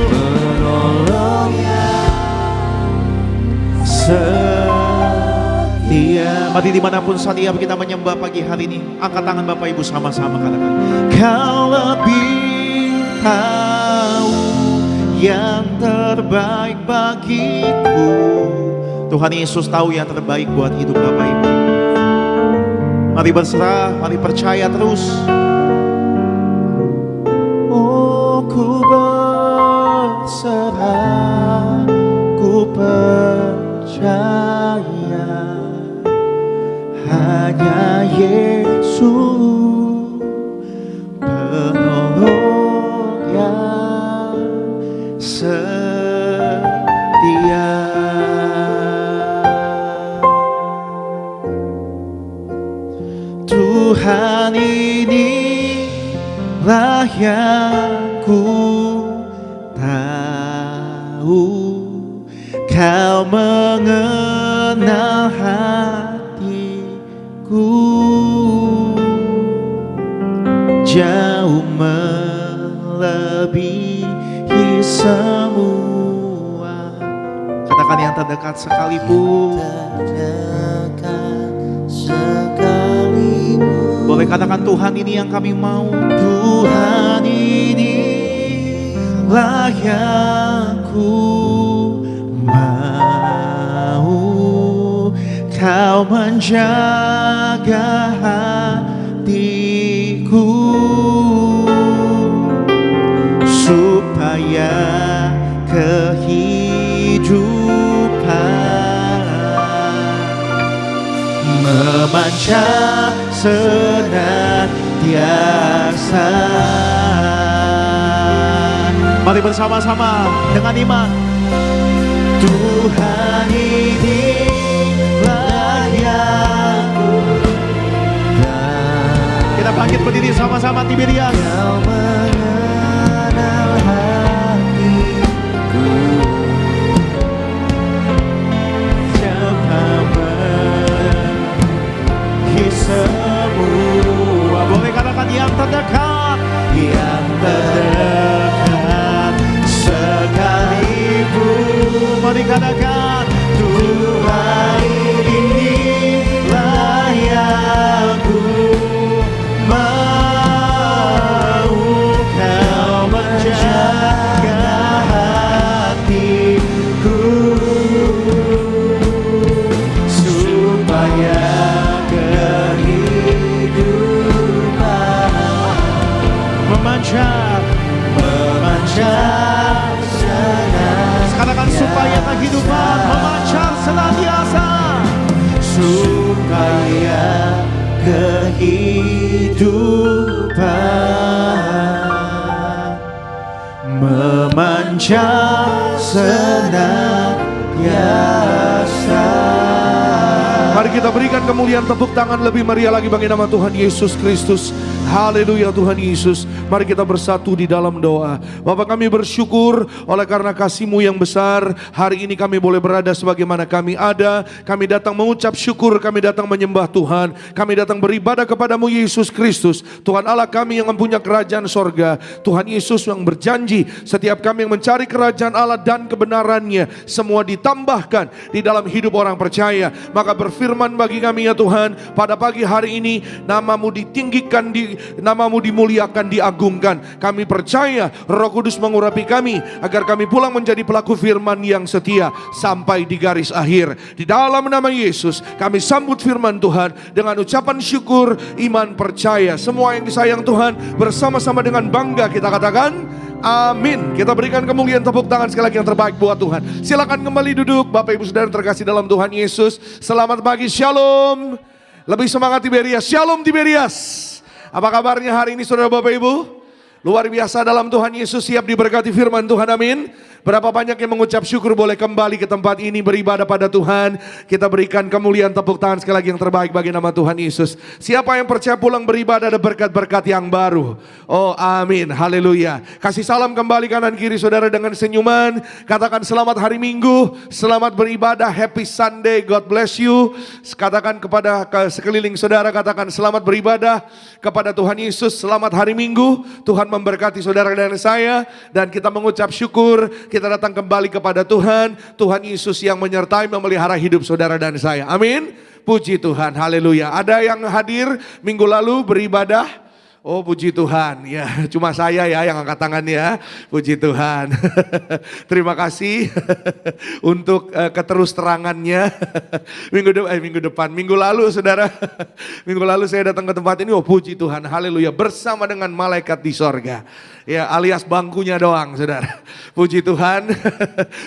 penolong yang setia. Mari dimanapun saat kita menyembah pagi hari ini, angkat tangan Bapak Ibu sama-sama katakan, kau lebih tahu yang terbaik bagiku. Tuhan Yesus tahu yang terbaik buat hidup Bapak Ibu. Mari berserah, mari percaya terus. Oh, ku berserah, ku percaya. Hanya Yesus, penolong yang setia. Tuhan inilah yang ku tahu. Kau mengenal hatiku, jauh melebihi semua. Katakan yang terdekat sekalipun. Boleh katakan Tuhan ini yang kami mau. Tuhan inilah yang ku mau. Kau menjaga hatiku supaya kehidupan memancar senantiasa. Mari bersama-sama dengan iman. Tuhan inilah yang ku tahu. Kita bangkit berdiri sama-sama Tiberias. Kau mengenal hatiku, Tuhan yang terdekat, yang terdekat sekalipun. Mari katakan, Tuhan inilah yang ku mau, Kau menjaga hatiku supaya memancar sekarang supaya kehidupan memancar senantiasa, supaya kehidupan memancar senantiasa. Mari kita berikan kemuliaan, tepuk tangan lebih meriah lagi bagi nama Tuhan Yesus Kristus. Haleluya Tuhan Yesus. Mari kita bersatu di dalam doa. Bapa, kami bersyukur oleh karena kasih-Mu yang besar. Hari ini kami boleh berada sebagaimana kami ada. Kami datang mengucap syukur, kami datang menyembah Tuhan. Kami datang beribadah kepadamu Yesus Kristus. Tuhan Allah kami yang mempunyai kerajaan sorga. Tuhan Yesus yang berjanji setiap kami yang mencari kerajaan Allah dan kebenarannya, semua ditambahkan di dalam hidup orang percaya. Maka berfirman bagi kami ya Tuhan, pada pagi hari ini nama-Mu ditinggikan, nama-Mu dimuliakan, diagungkan. Kami percaya Roh Kudus mengurapi kami agar kami pulang menjadi pelaku firman yang setia sampai di garis akhir. Di dalam nama Yesus kami sambut firman Tuhan dengan ucapan syukur, iman, percaya. Semua yang disayang Tuhan bersama-sama dengan bangga kita katakan amin. Kita berikan kemuliaan, tepuk tangan sekali lagi yang terbaik buat Tuhan. Silakan kembali duduk Bapak Ibu Saudara terkasih dalam Tuhan Yesus. Selamat pagi, shalom. Lebih semangat Tiberias, shalom Tiberias. Apa kabarnya hari ini saudara Bapak Ibu? Luar biasa dalam Tuhan Yesus, siap diberkati firman Tuhan, amin. Berapa banyak yang mengucap syukur boleh kembali ke tempat ini beribadah pada Tuhan. Kita berikan kemuliaan, tepuk tangan sekali lagi yang terbaik bagi nama Tuhan Yesus. Siapa yang percaya pulang beribadah ada berkat-berkat yang baru? Oh amin, haleluya. Kasih salam kembali kanan kiri saudara dengan senyuman. Katakan selamat hari Minggu, selamat beribadah, happy Sunday, God bless you. Katakan kepada sekeliling saudara, katakan selamat beribadah kepada Tuhan Yesus, selamat hari Minggu. Tuhan memberkati saudara dan saya, dan kita mengucap syukur. Kita datang kembali kepada Tuhan. Tuhan Yesus yang menyertai memelihara hidup saudara dan saya. Amin. Puji Tuhan. Haleluya. Ada yang hadir minggu lalu beribadah? Oh puji Tuhan, ya cuma saya ya yang angkat tangan ya, puji Tuhan. Terima kasih untuk keterus terangannya. Minggu lalu saudara, minggu lalu saya datang ke tempat ini, oh puji Tuhan, haleluya, bersama dengan malaikat di sorga. Ya alias bangkunya doang saudara, puji Tuhan.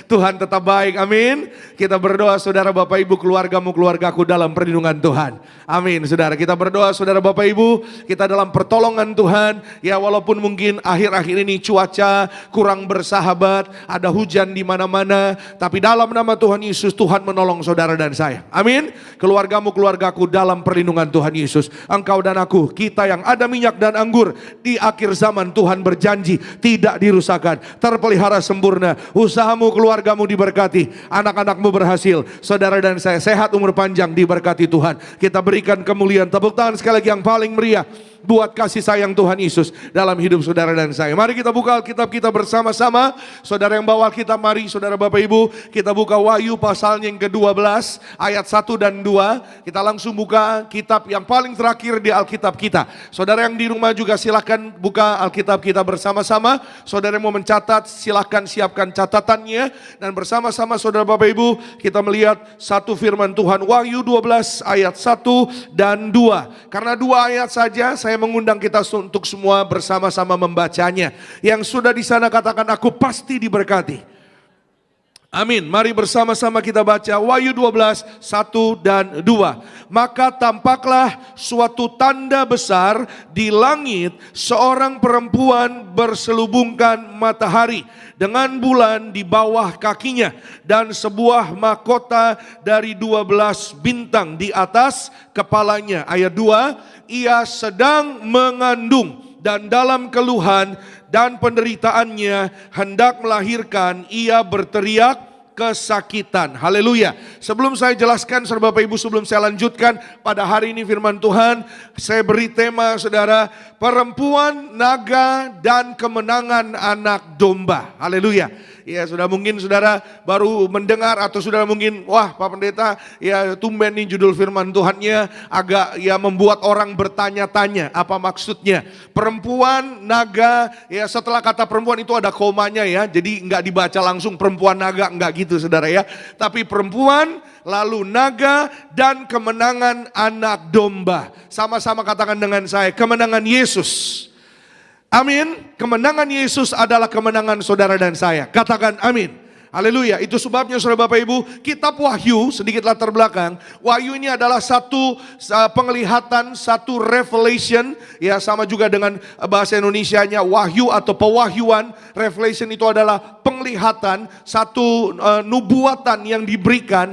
Tuhan tetap baik, amin. Kita berdoa saudara Bapak Ibu, keluargamu, keluargaku dalam perlindungan Tuhan. Amin saudara, kita berdoa saudara Bapak Ibu, kita dalam pertolongan Tuhan. Ya walaupun mungkin akhir-akhir ini cuaca kurang bersahabat, ada hujan di mana-mana, tapi dalam nama Tuhan Yesus Tuhan menolong saudara dan saya. Amin. Keluargamu, keluargaku dalam perlindungan Tuhan Yesus. Engkau dan aku, kita yang ada minyak dan anggur di akhir zaman, Tuhan berjanji tidak dirusakkan, terpelihara sempurna. Usahamu, keluargamu diberkati, anak-anakmu berhasil, saudara dan saya sehat, umur panjang, diberkati Tuhan. Kita berikan kemuliaan, tepuk tangan sekali lagi yang paling meriah buat kasih sayang Tuhan Yesus dalam hidup saudara dan saya. Mari kita buka Alkitab kita bersama-sama. Saudara yang bawa Alkitab, mari saudara Bapak Ibu, kita buka Wahyu pasalnya yang ke-12 ayat 1 dan 2. Kita langsung buka kitab yang paling terakhir di Alkitab kita. Saudara yang di rumah juga silakan buka Alkitab kita bersama-sama. Saudara yang mau mencatat silakan siapkan catatannya, dan bersama-sama saudara Bapak Ibu kita melihat satu firman Tuhan, Wahyu 12 ayat 1 dan 2. Karena 2 ayat saja, saya mengundang kita untuk semua bersama-sama membacanya. Yang sudah di sana katakan aku pasti diberkati. Amin. Mari bersama-sama kita baca Wahyu 12, 1 dan 2. Maka tampaklah suatu tanda besar di langit, seorang perempuan berselubungkan matahari dengan bulan di bawah kakinya, dan sebuah mahkota dari 12 bintang di atas kepalanya. Ayat 2, ia sedang mengandung dan dalam keluhan dan penderitaannya hendak melahirkan, ia berteriak kesakitan. Haleluya. Sebelum saya jelaskan, saudara Bapak Ibu, sebelum saya lanjutkan, pada hari ini firman Tuhan, saya beri tema saudara, perempuan, naga, dan kemenangan anak domba. Haleluya. Ya, sudah mungkin saudara baru mendengar atau saudara mungkin, wah Pak Pendeta, ya tumben nih judul firman Tuhannya agak ya membuat orang bertanya-tanya apa maksudnya. Perempuan, naga, ya setelah kata perempuan itu ada komanya ya, jadi nggak dibaca langsung perempuan naga, nggak gitu saudara ya. Tapi perempuan, lalu naga, dan kemenangan anak domba. Sama-sama katakan dengan saya, kemenangan Yesus. Amin. Kemenangan Yesus adalah kemenangan saudara dan saya. Katakan amin. Haleluya. Itu sebabnya saudara Bapak Ibu, kitab Wahyu, sedikit latar belakang. Wahyu ini adalah satu penglihatan, satu revelation. Ya, sama juga dengan bahasa Indonesianya wahyu atau pewahyuan. Revelation itu adalah penglihatan, satu nubuatan yang diberikan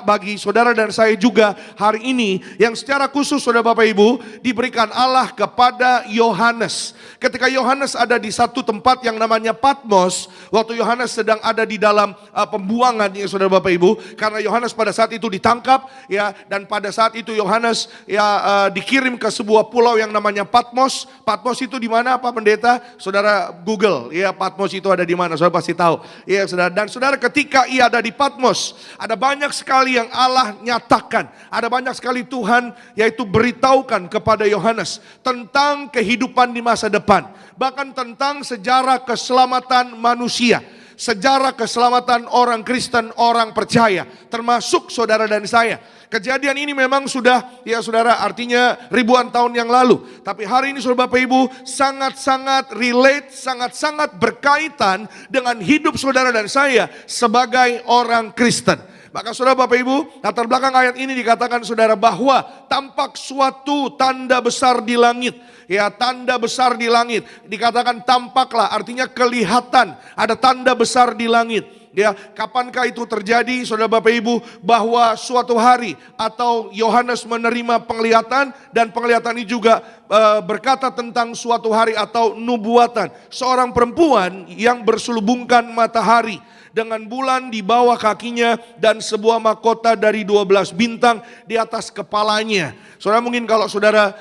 bagi saudara dan saya juga hari ini, yang secara khusus saudara Bapak Ibu diberikan Allah kepada Yohanes. Ketika Yohanes ada di satu tempat yang namanya Patmos, waktu Yohanes sedang ada di dalam pembuangan ya saudara Bapak Ibu, karena Yohanes pada saat itu ditangkap ya, dan pada saat itu Yohanes ya dikirim ke sebuah pulau yang namanya Patmos. Patmos itu di mana Pak Pendeta? Saudara Google ya, Patmos itu ada di mana? Saudara pasti tahu. Ya saudara, dan saudara ketika ia ada di Patmos, ada banyak sekali yang Allah nyatakan, ada banyak sekali Tuhan yaitu beritahukan kepada Yohanes tentang kehidupan di masa depan, bahkan tentang sejarah keselamatan manusia, sejarah keselamatan orang Kristen, orang percaya, termasuk saudara dan saya. Kejadian ini memang sudah, ya saudara, artinya ribuan tahun yang lalu. Tapi hari ini saudara Bapak Ibu sangat-sangat relate, sangat-sangat berkaitan dengan hidup saudara dan saya sebagai orang Kristen. Maka saudara Bapak Ibu, latar belakang ayat ini dikatakan saudara bahwa tampak suatu tanda besar di langit. Ya, tanda besar di langit. Dikatakan tampaklah, artinya kelihatan ada tanda besar di langit. Ya, kapankah itu terjadi saudara Bapak Ibu? Bahwa suatu hari atau Yohanes menerima penglihatan, dan penglihatan ini juga berkata tentang suatu hari atau nubuatan. Seorang perempuan yang berselubungkan matahari dengan bulan di bawah kakinya dan sebuah mahkota dari 12 bintang di atas kepalanya. Saudara mungkin kalau saudara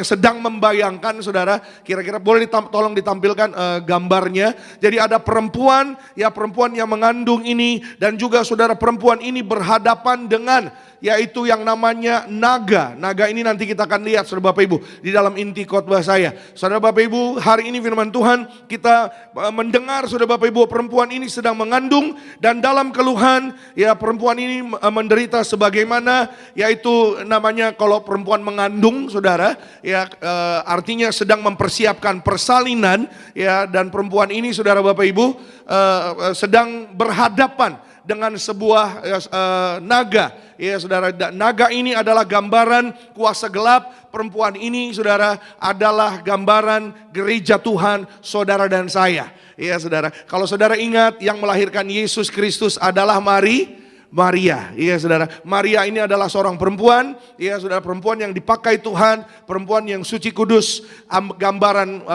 sedang membayangkan saudara, kira-kira boleh tolong ditampilkan gambarnya. Jadi ada perempuan, ya perempuan yang mengandung ini, dan juga saudara perempuan ini berhadapan dengan yaitu yang namanya naga. Naga ini nanti kita akan lihat saudara Bapak Ibu di dalam inti khotbah saya. Saudara Bapak Ibu, hari ini firman Tuhan kita mendengar saudara Bapak Ibu, perempuan ini sedang mengandung, dan dalam keluhan ya perempuan ini menderita sebagaimana yaitu namanya kalau perempuan mengandung saudara ya artinya sedang mempersiapkan persalinan ya, dan perempuan ini saudara Bapak Ibu sedang berhadapan dengan sebuah naga. Ya saudara, naga ini adalah gambaran kuasa gelap. Perempuan ini saudara adalah gambaran gereja Tuhan, saudara dan saya. Ya saudara, kalau saudara ingat yang melahirkan Yesus Kristus adalah Maria. Iya saudara, Maria ini adalah seorang perempuan, iya saudara, perempuan yang dipakai Tuhan, perempuan yang suci kudus, gambaran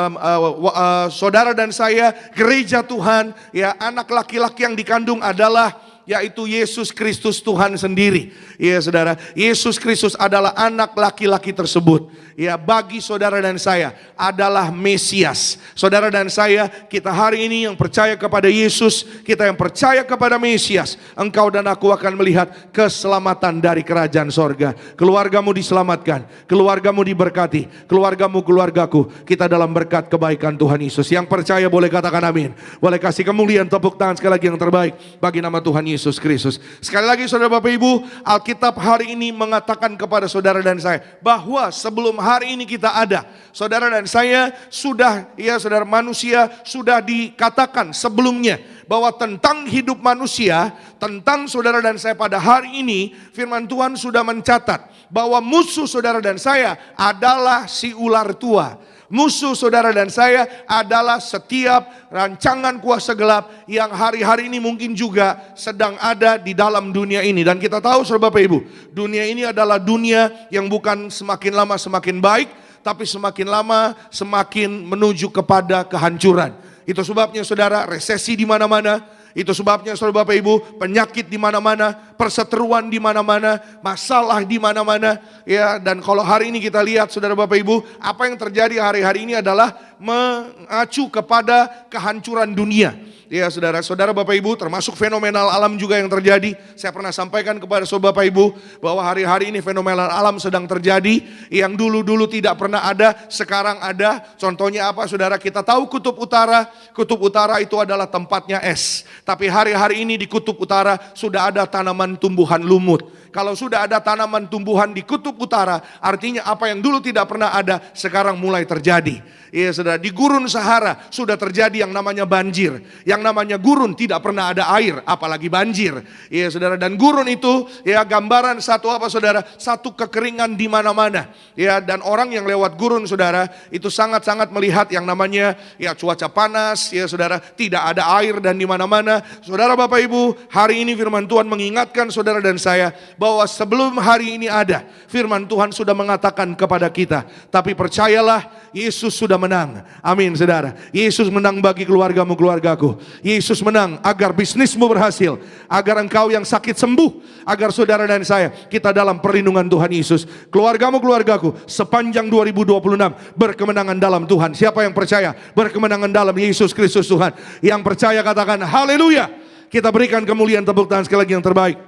saudara dan saya, gereja Tuhan, ya anak laki-laki yang dikandung adalah yaitu Yesus Kristus Tuhan sendiri. Ya saudara, Yesus Kristus adalah anak laki-laki tersebut. Ya, bagi saudara dan saya adalah Mesias. Saudara dan saya, kita hari ini yang percaya kepada Yesus, kita yang percaya kepada Mesias, engkau dan aku akan melihat keselamatan dari kerajaan sorga. Keluargamu diselamatkan, keluargamu diberkati, keluargamu, keluargaku, kita dalam berkat kebaikan Tuhan Yesus. Yang percaya boleh katakan amin. Boleh kasih kemuliaan, tepuk tangan sekali lagi yang terbaik bagi nama Tuhan Yesus Kristus. Sekali lagi saudara Bapak Ibu, Alkitab hari ini mengatakan kepada saudara dan saya bahwa sebelum hari ini kita ada, saudara dan saya sudah, ya saudara, manusia sudah dikatakan sebelumnya bahwa tentang hidup manusia, tentang saudara dan saya pada hari ini, firman Tuhan sudah mencatat bahwa musuh saudara dan saya adalah si ular tua. Musuh saudara dan saya adalah setiap rancangan kuasa gelap yang hari-hari ini mungkin juga sedang ada di dalam dunia ini. Dan kita tahu saudara Bapak Ibu, dunia ini adalah dunia yang bukan semakin lama semakin baik, tapi semakin lama semakin menuju kepada kehancuran. Itu sebabnya saudara, resesi di mana-mana. Itu sebabnya saudara Bapak Ibu, penyakit di mana-mana, perseteruan di mana-mana, masalah di mana-mana, ya. Dan kalau hari ini kita lihat saudara Bapak Ibu, apa yang terjadi hari-hari ini adalah mengacu kepada kehancuran dunia. Ya saudara-saudara Bapak Ibu, termasuk fenomenal alam juga yang terjadi. Saya pernah sampaikan kepada saudara Bapak Ibu bahwa hari-hari ini fenomenal alam sedang terjadi. Yang dulu-dulu tidak pernah ada, sekarang ada. Contohnya apa saudara? Kita tahu kutub utara. Kutub utara itu adalah tempatnya es. Tapi hari-hari ini di kutub utara sudah ada tanaman tumbuhan lumut. Kalau sudah ada tanaman tumbuhan di kutub utara, artinya apa yang dulu tidak pernah ada, sekarang mulai terjadi. Iya saudara, di gurun Sahara sudah terjadi yang namanya banjir. Yang namanya gurun tidak pernah ada air, apalagi banjir. Iya saudara, dan gurun itu ya gambaran satu apa saudara? Satu kekeringan di mana-mana. Ya, dan orang yang lewat gurun saudara, itu sangat-sangat melihat yang namanya ya cuaca panas, ya saudara, tidak ada air dan di mana-mana. Saudara Bapak Ibu, hari ini firman Tuhan mengingatkan saudara dan saya bahwa sebelum hari ini ada, firman Tuhan sudah mengatakan kepada kita, tapi percayalah, Yesus sudah menang. Amin saudara. Yesus menang bagi keluargamu, keluargaku. Yesus menang agar bisnismu berhasil, agar engkau yang sakit sembuh, agar saudara dan saya kita dalam perlindungan Tuhan Yesus. Keluargamu, keluargaku sepanjang 2026 berkemenangan dalam Tuhan. Siapa yang percaya berkemenangan dalam Yesus Kristus Tuhan? Yang percaya katakan haleluya. Kita berikan kemuliaan, tepuk tangan sekali lagi yang terbaik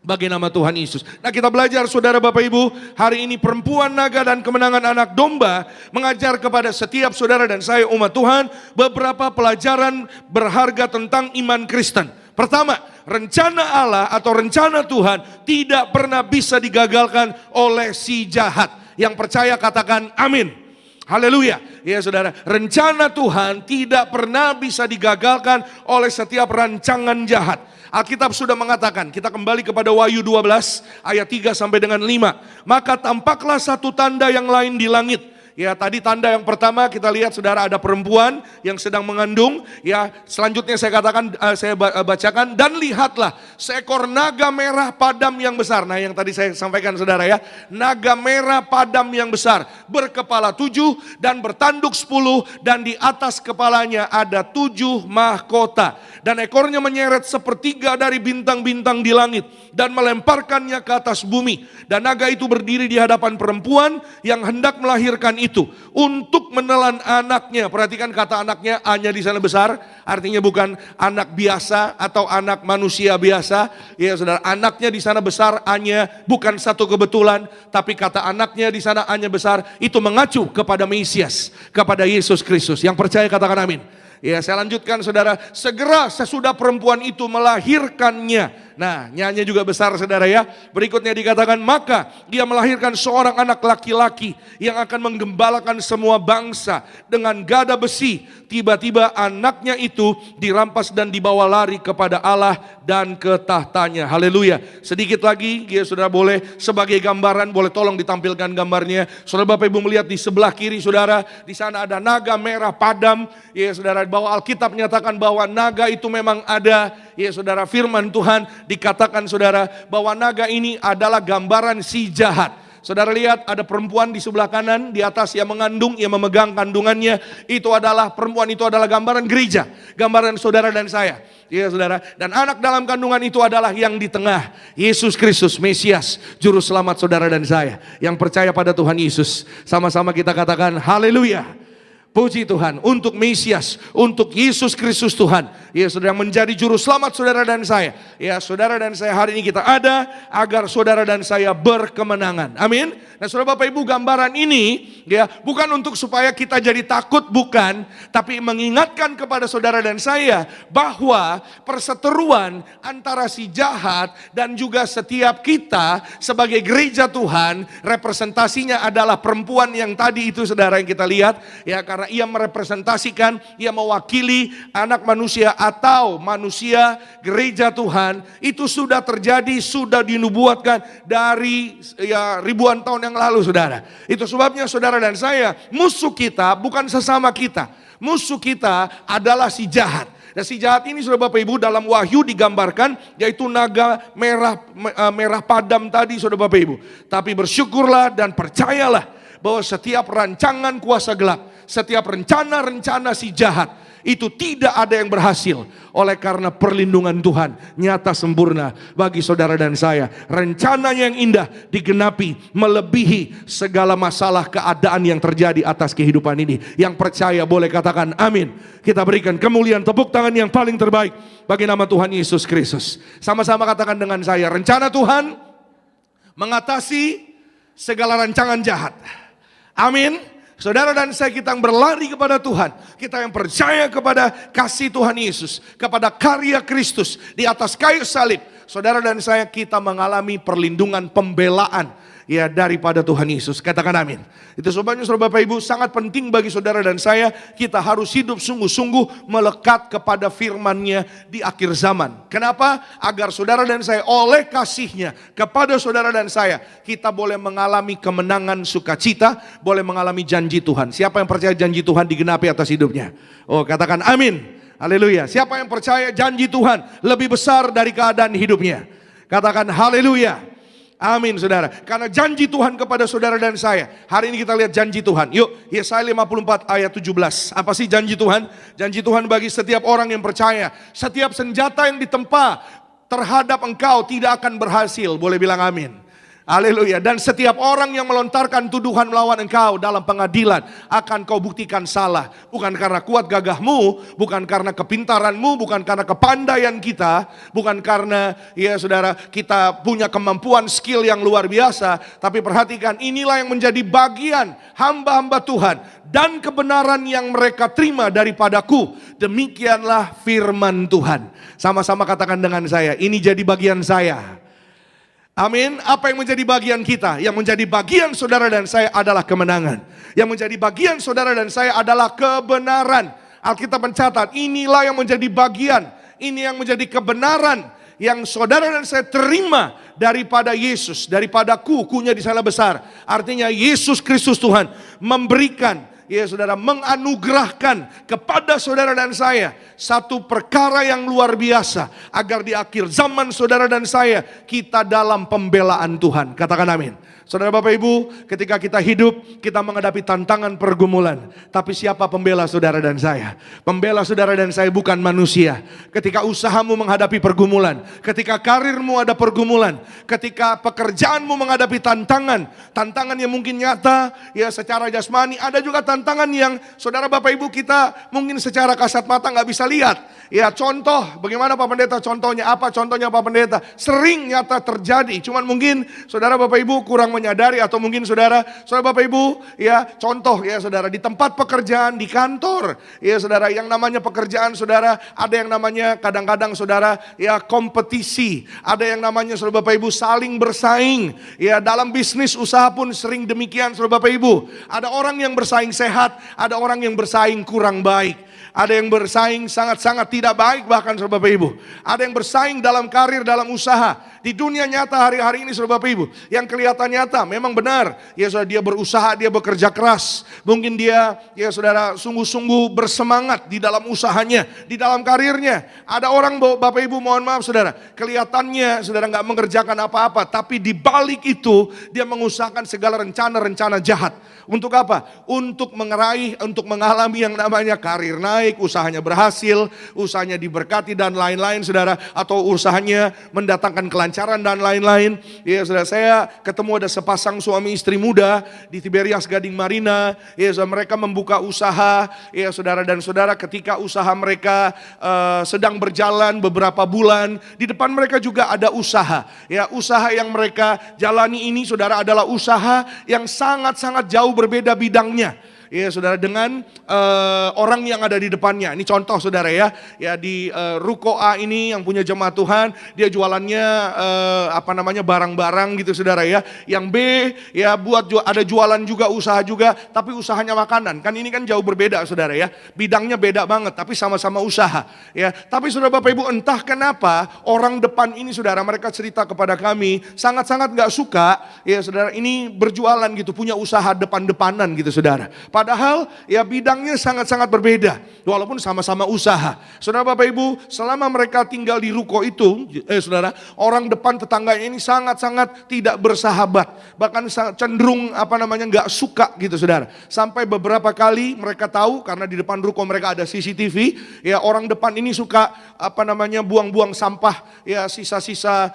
bagi nama Tuhan Yesus. Nah, kita belajar saudara Bapak Ibu, hari ini perempuan naga dan kemenangan anak domba mengajar kepada setiap saudara dan saya umat Tuhan beberapa pelajaran berharga tentang iman Kristen. Pertama, rencana Allah atau rencana Tuhan tidak pernah bisa digagalkan oleh si jahat. Yang percaya katakan amin. Haleluya. Ya saudara, rencana Tuhan tidak pernah bisa digagalkan oleh setiap rancangan jahat. Alkitab sudah mengatakan, kita kembali kepada Wahyu 12 ayat 3 sampai dengan 5. Maka tampaklah satu tanda yang lain di langit. Ya, tadi tanda yang pertama kita lihat saudara, ada perempuan yang sedang mengandung. Ya, selanjutnya saya katakan, saya bacakan, dan lihatlah seekor naga merah padam yang besar. Nah, yang tadi saya sampaikan saudara ya, naga merah padam yang besar, berkepala 7 dan bertanduk 10, dan di atas kepalanya ada 7 mahkota. Dan ekornya menyeret sepertiga dari bintang-bintang di langit dan melemparkannya ke atas bumi. Dan naga itu berdiri di hadapan perempuan yang hendak melahirkan itu untuk menelan anaknya. Perhatikan kata anaknya, A-nya di sana besar, artinya bukan anak biasa atau anak manusia biasa. Ya saudara, anaknya di sana besar, A-nya bukan satu kebetulan, tapi kata anaknya di sana A-nya besar, itu mengacu kepada Mesias, kepada Yesus Kristus. Yang percaya katakan amin. Ya, saya lanjutkan saudara, segera sesudah perempuan itu melahirkannya. Nah, nyanyi juga besar saudara ya. Berikutnya dikatakan, maka dia melahirkan seorang anak laki-laki yang akan menggembalakan semua bangsa dengan gada besi. Tiba-tiba anaknya itu dirampas dan dibawa lari kepada Allah dan ke tahtanya. Haleluya. Sedikit lagi, ya saudara, boleh sebagai gambaran, boleh tolong ditampilkan gambarnya. Saudara Bapak Ibu melihat di sebelah kiri saudara, di sana ada naga merah padam. Ya saudara, bahwa Alkitab menyatakan bahwa naga itu memang ada. Ya saudara, firman Tuhan dikatakan saudara bahwa naga ini adalah gambaran si jahat. Saudara lihat ada perempuan di sebelah kanan, di atas yang mengandung, yang memegang kandungannya. Itu adalah perempuan, itu adalah gambaran gereja, gambaran saudara dan saya. Ya saudara, dan anak dalam kandungan itu adalah yang di tengah, Yesus Kristus, Mesias, juru selamat saudara dan saya. Yang percaya pada Tuhan Yesus, sama-sama kita katakan haleluya. Puji Tuhan untuk Mesias, untuk Yesus Kristus Tuhan. Ya saudara, yang menjadi juru selamat saudara dan saya. Ya saudara dan saya hari ini kita ada agar saudara dan saya berkemenangan. Amin. Nah saudara Bapak Ibu, gambaran ini ya bukan untuk supaya kita jadi takut, bukan. Tapi mengingatkan kepada saudara dan saya bahwa perseteruan antara si jahat dan juga setiap kita sebagai gereja Tuhan, representasinya adalah perempuan yang tadi itu saudara yang kita lihat. Ya, karena ia merepresentasikan, ia mewakili anak manusia atau manusia gereja Tuhan. Itu sudah terjadi, sudah dinubuatkan dari ya ribuan tahun yang lalu saudara. Itu sebabnya saudara dan saya, musuh kita bukan sesama kita. Musuh kita adalah si jahat. Dan si jahat ini saudara Bapak Ibu dalam Wahyu digambarkan yaitu naga merah padam tadi saudara Bapak Ibu. Tapi bersyukurlah dan percayalah bahwa setiap rancangan kuasa gelap, setiap rencana-rencana si jahat itu tidak ada yang berhasil. Oleh karena perlindungan Tuhan nyata sempurna bagi saudara dan saya. Rencananya yang indah digenapi melebihi segala masalah keadaan yang terjadi atas kehidupan ini. Yang percaya boleh katakan amin. Kita berikan kemuliaan tepuk tangan yang paling terbaik bagi nama Tuhan Yesus Kristus. Sama-sama katakan dengan saya, rencana Tuhan mengatasi segala rancangan jahat. Amin. Saudara dan saya, kita yang berlari kepada Tuhan, kita yang percaya kepada kasih Tuhan Yesus, kepada karya Kristus di atas kayu salib. Saudara dan saya, kita mengalami perlindungan, pembelaan ya daripada Tuhan Yesus. Katakan amin. Itu sebabnya saudara Bapak Ibu, sangat penting bagi saudara dan saya, kita harus hidup sungguh-sungguh melekat kepada firman-Nya di akhir zaman. Kenapa? Agar saudara dan saya oleh kasih-Nya kepada saudara dan saya, kita boleh mengalami kemenangan sukacita, boleh mengalami janji Tuhan. Siapa yang percaya janji Tuhan digenapi atas hidupnya? Oh, katakan amin. Haleluya. Siapa yang percaya janji Tuhan lebih besar dari keadaan hidupnya? Katakan haleluya. Amin saudara. Karena janji Tuhan kepada saudara dan saya. Hari ini kita lihat janji Tuhan. Yuk, Yesaya 54 ayat 17. Apa sih janji Tuhan? Janji Tuhan bagi setiap orang yang percaya. Setiap senjata yang ditempa terhadap engkau tidak akan berhasil. Boleh bilang amin. Haleluya. Dan setiap orang yang melontarkan tuduhan melawan engkau dalam pengadilan akan kau buktikan salah. Bukan karena kuat gagahmu, bukan karena kepintaranmu, bukan karena kepandaian kita, bukan karena ya saudara kita punya kemampuan skill yang luar biasa. Tapi perhatikan, inilah yang menjadi bagian hamba-hamba Tuhan dan kebenaran yang mereka terima daripadaku. Demikianlah firman Tuhan. Sama-sama katakan dengan saya, ini jadi bagian saya. Amin. Apa yang menjadi bagian kita? Yang menjadi bagian saudara dan saya adalah kemenangan. Yang menjadi bagian saudara dan saya adalah kebenaran. Alkitab mencatat, inilah yang menjadi bagian. Ini yang menjadi kebenaran yang saudara dan saya terima daripada Yesus. Daripada kunya di sana besar. Artinya Yesus Kristus Tuhan memberikan, ya saudara, menganugerahkan kepada saudara dan saya satu perkara yang luar biasa, agar di akhir zaman saudara dan saya kita dalam pembelaan Tuhan. Katakan amin. Saudara Bapak Ibu, ketika kita hidup, kita menghadapi tantangan pergumulan. Tapi siapa pembela saudara dan saya? Pembela saudara dan saya bukan manusia. Ketika usahamu menghadapi pergumulan, ketika karirmu ada pergumulan, ketika pekerjaanmu menghadapi tantangan yang mungkin nyata, ya secara jasmani, ada juga tantangan yang saudara Bapak Ibu kita mungkin secara kasat mata nggak bisa lihat. Ya contoh, bagaimana Pak Pendeta contohnya? Apa contohnya Pak Pendeta? Sering nyata terjadi, cuman mungkin saudara Bapak Ibu kurang menyadari, atau mungkin saudara Bapak Ibu ya contoh ya saudara di tempat pekerjaan, di kantor ya saudara, yang namanya pekerjaan saudara ada yang namanya kadang-kadang saudara ya kompetisi, ada yang namanya saudara Bapak Ibu saling bersaing ya, dalam bisnis usaha pun sering demikian saudara Bapak Ibu. Ada orang yang bersaing sehat, ada orang yang bersaing kurang baik. Ada yang bersaing sangat-sangat tidak baik bahkan saudara Bapak Ibu. Ada yang bersaing dalam karir, dalam usaha. Di dunia nyata hari-hari ini saudara Bapak Ibu, yang kelihatan nyata memang benar. Ya saudara, dia berusaha, dia bekerja keras. Mungkin dia ya saudara sungguh-sungguh bersemangat di dalam usahanya, di dalam karirnya. Ada orang Bapak Ibu, mohon maaf saudara, kelihatannya saudara nggak mengerjakan apa-apa, tapi di balik itu dia mengusahakan segala rencana-rencana jahat. Untuk apa? Untuk meraih, untuk mengalami yang namanya karir naik, usahanya berhasil, usahanya diberkati dan lain-lain saudara, atau usahanya mendatangkan kelancaran dan lain-lain. Ya saudara, saya ketemu ada sepasang suami istri muda di Tiberias Gading Marina. Ya saudara, mereka membuka usaha. Ya saudara dan saudara, ketika usaha mereka sedang berjalan beberapa bulan, di depan mereka juga ada usaha. Ya, usaha yang mereka jalani ini saudara adalah usaha yang sangat-sangat jauh berbeda bidangnya. Ya saudara, dengan orang yang ada di depannya. Ini contoh saudara ya. Ya di Ruko A ini yang punya jemaat Tuhan, dia jualannya barang-barang gitu saudara ya. Yang B ya ada jualan juga, usaha juga, tapi usahanya makanan. Kan ini kan jauh berbeda saudara ya. Bidangnya beda banget, tapi sama-sama usaha. Ya, tapi saudara Bapak Ibu, entah kenapa orang depan ini saudara, mereka cerita kepada kami sangat-sangat nggak suka ya saudara, ini berjualan gitu, punya usaha depan-depanan gitu saudara. Padahal ya bidangnya sangat-sangat berbeda, walaupun sama-sama usaha. Saudara Bapak Ibu, selama mereka tinggal di ruko itu, saudara, orang depan tetangganya ini sangat-sangat tidak bersahabat, bahkan cenderung nggak suka gitu saudara. Sampai beberapa kali mereka tahu karena di depan ruko mereka ada CCTV, ya orang depan ini suka buang-buang sampah, ya sisa-sisa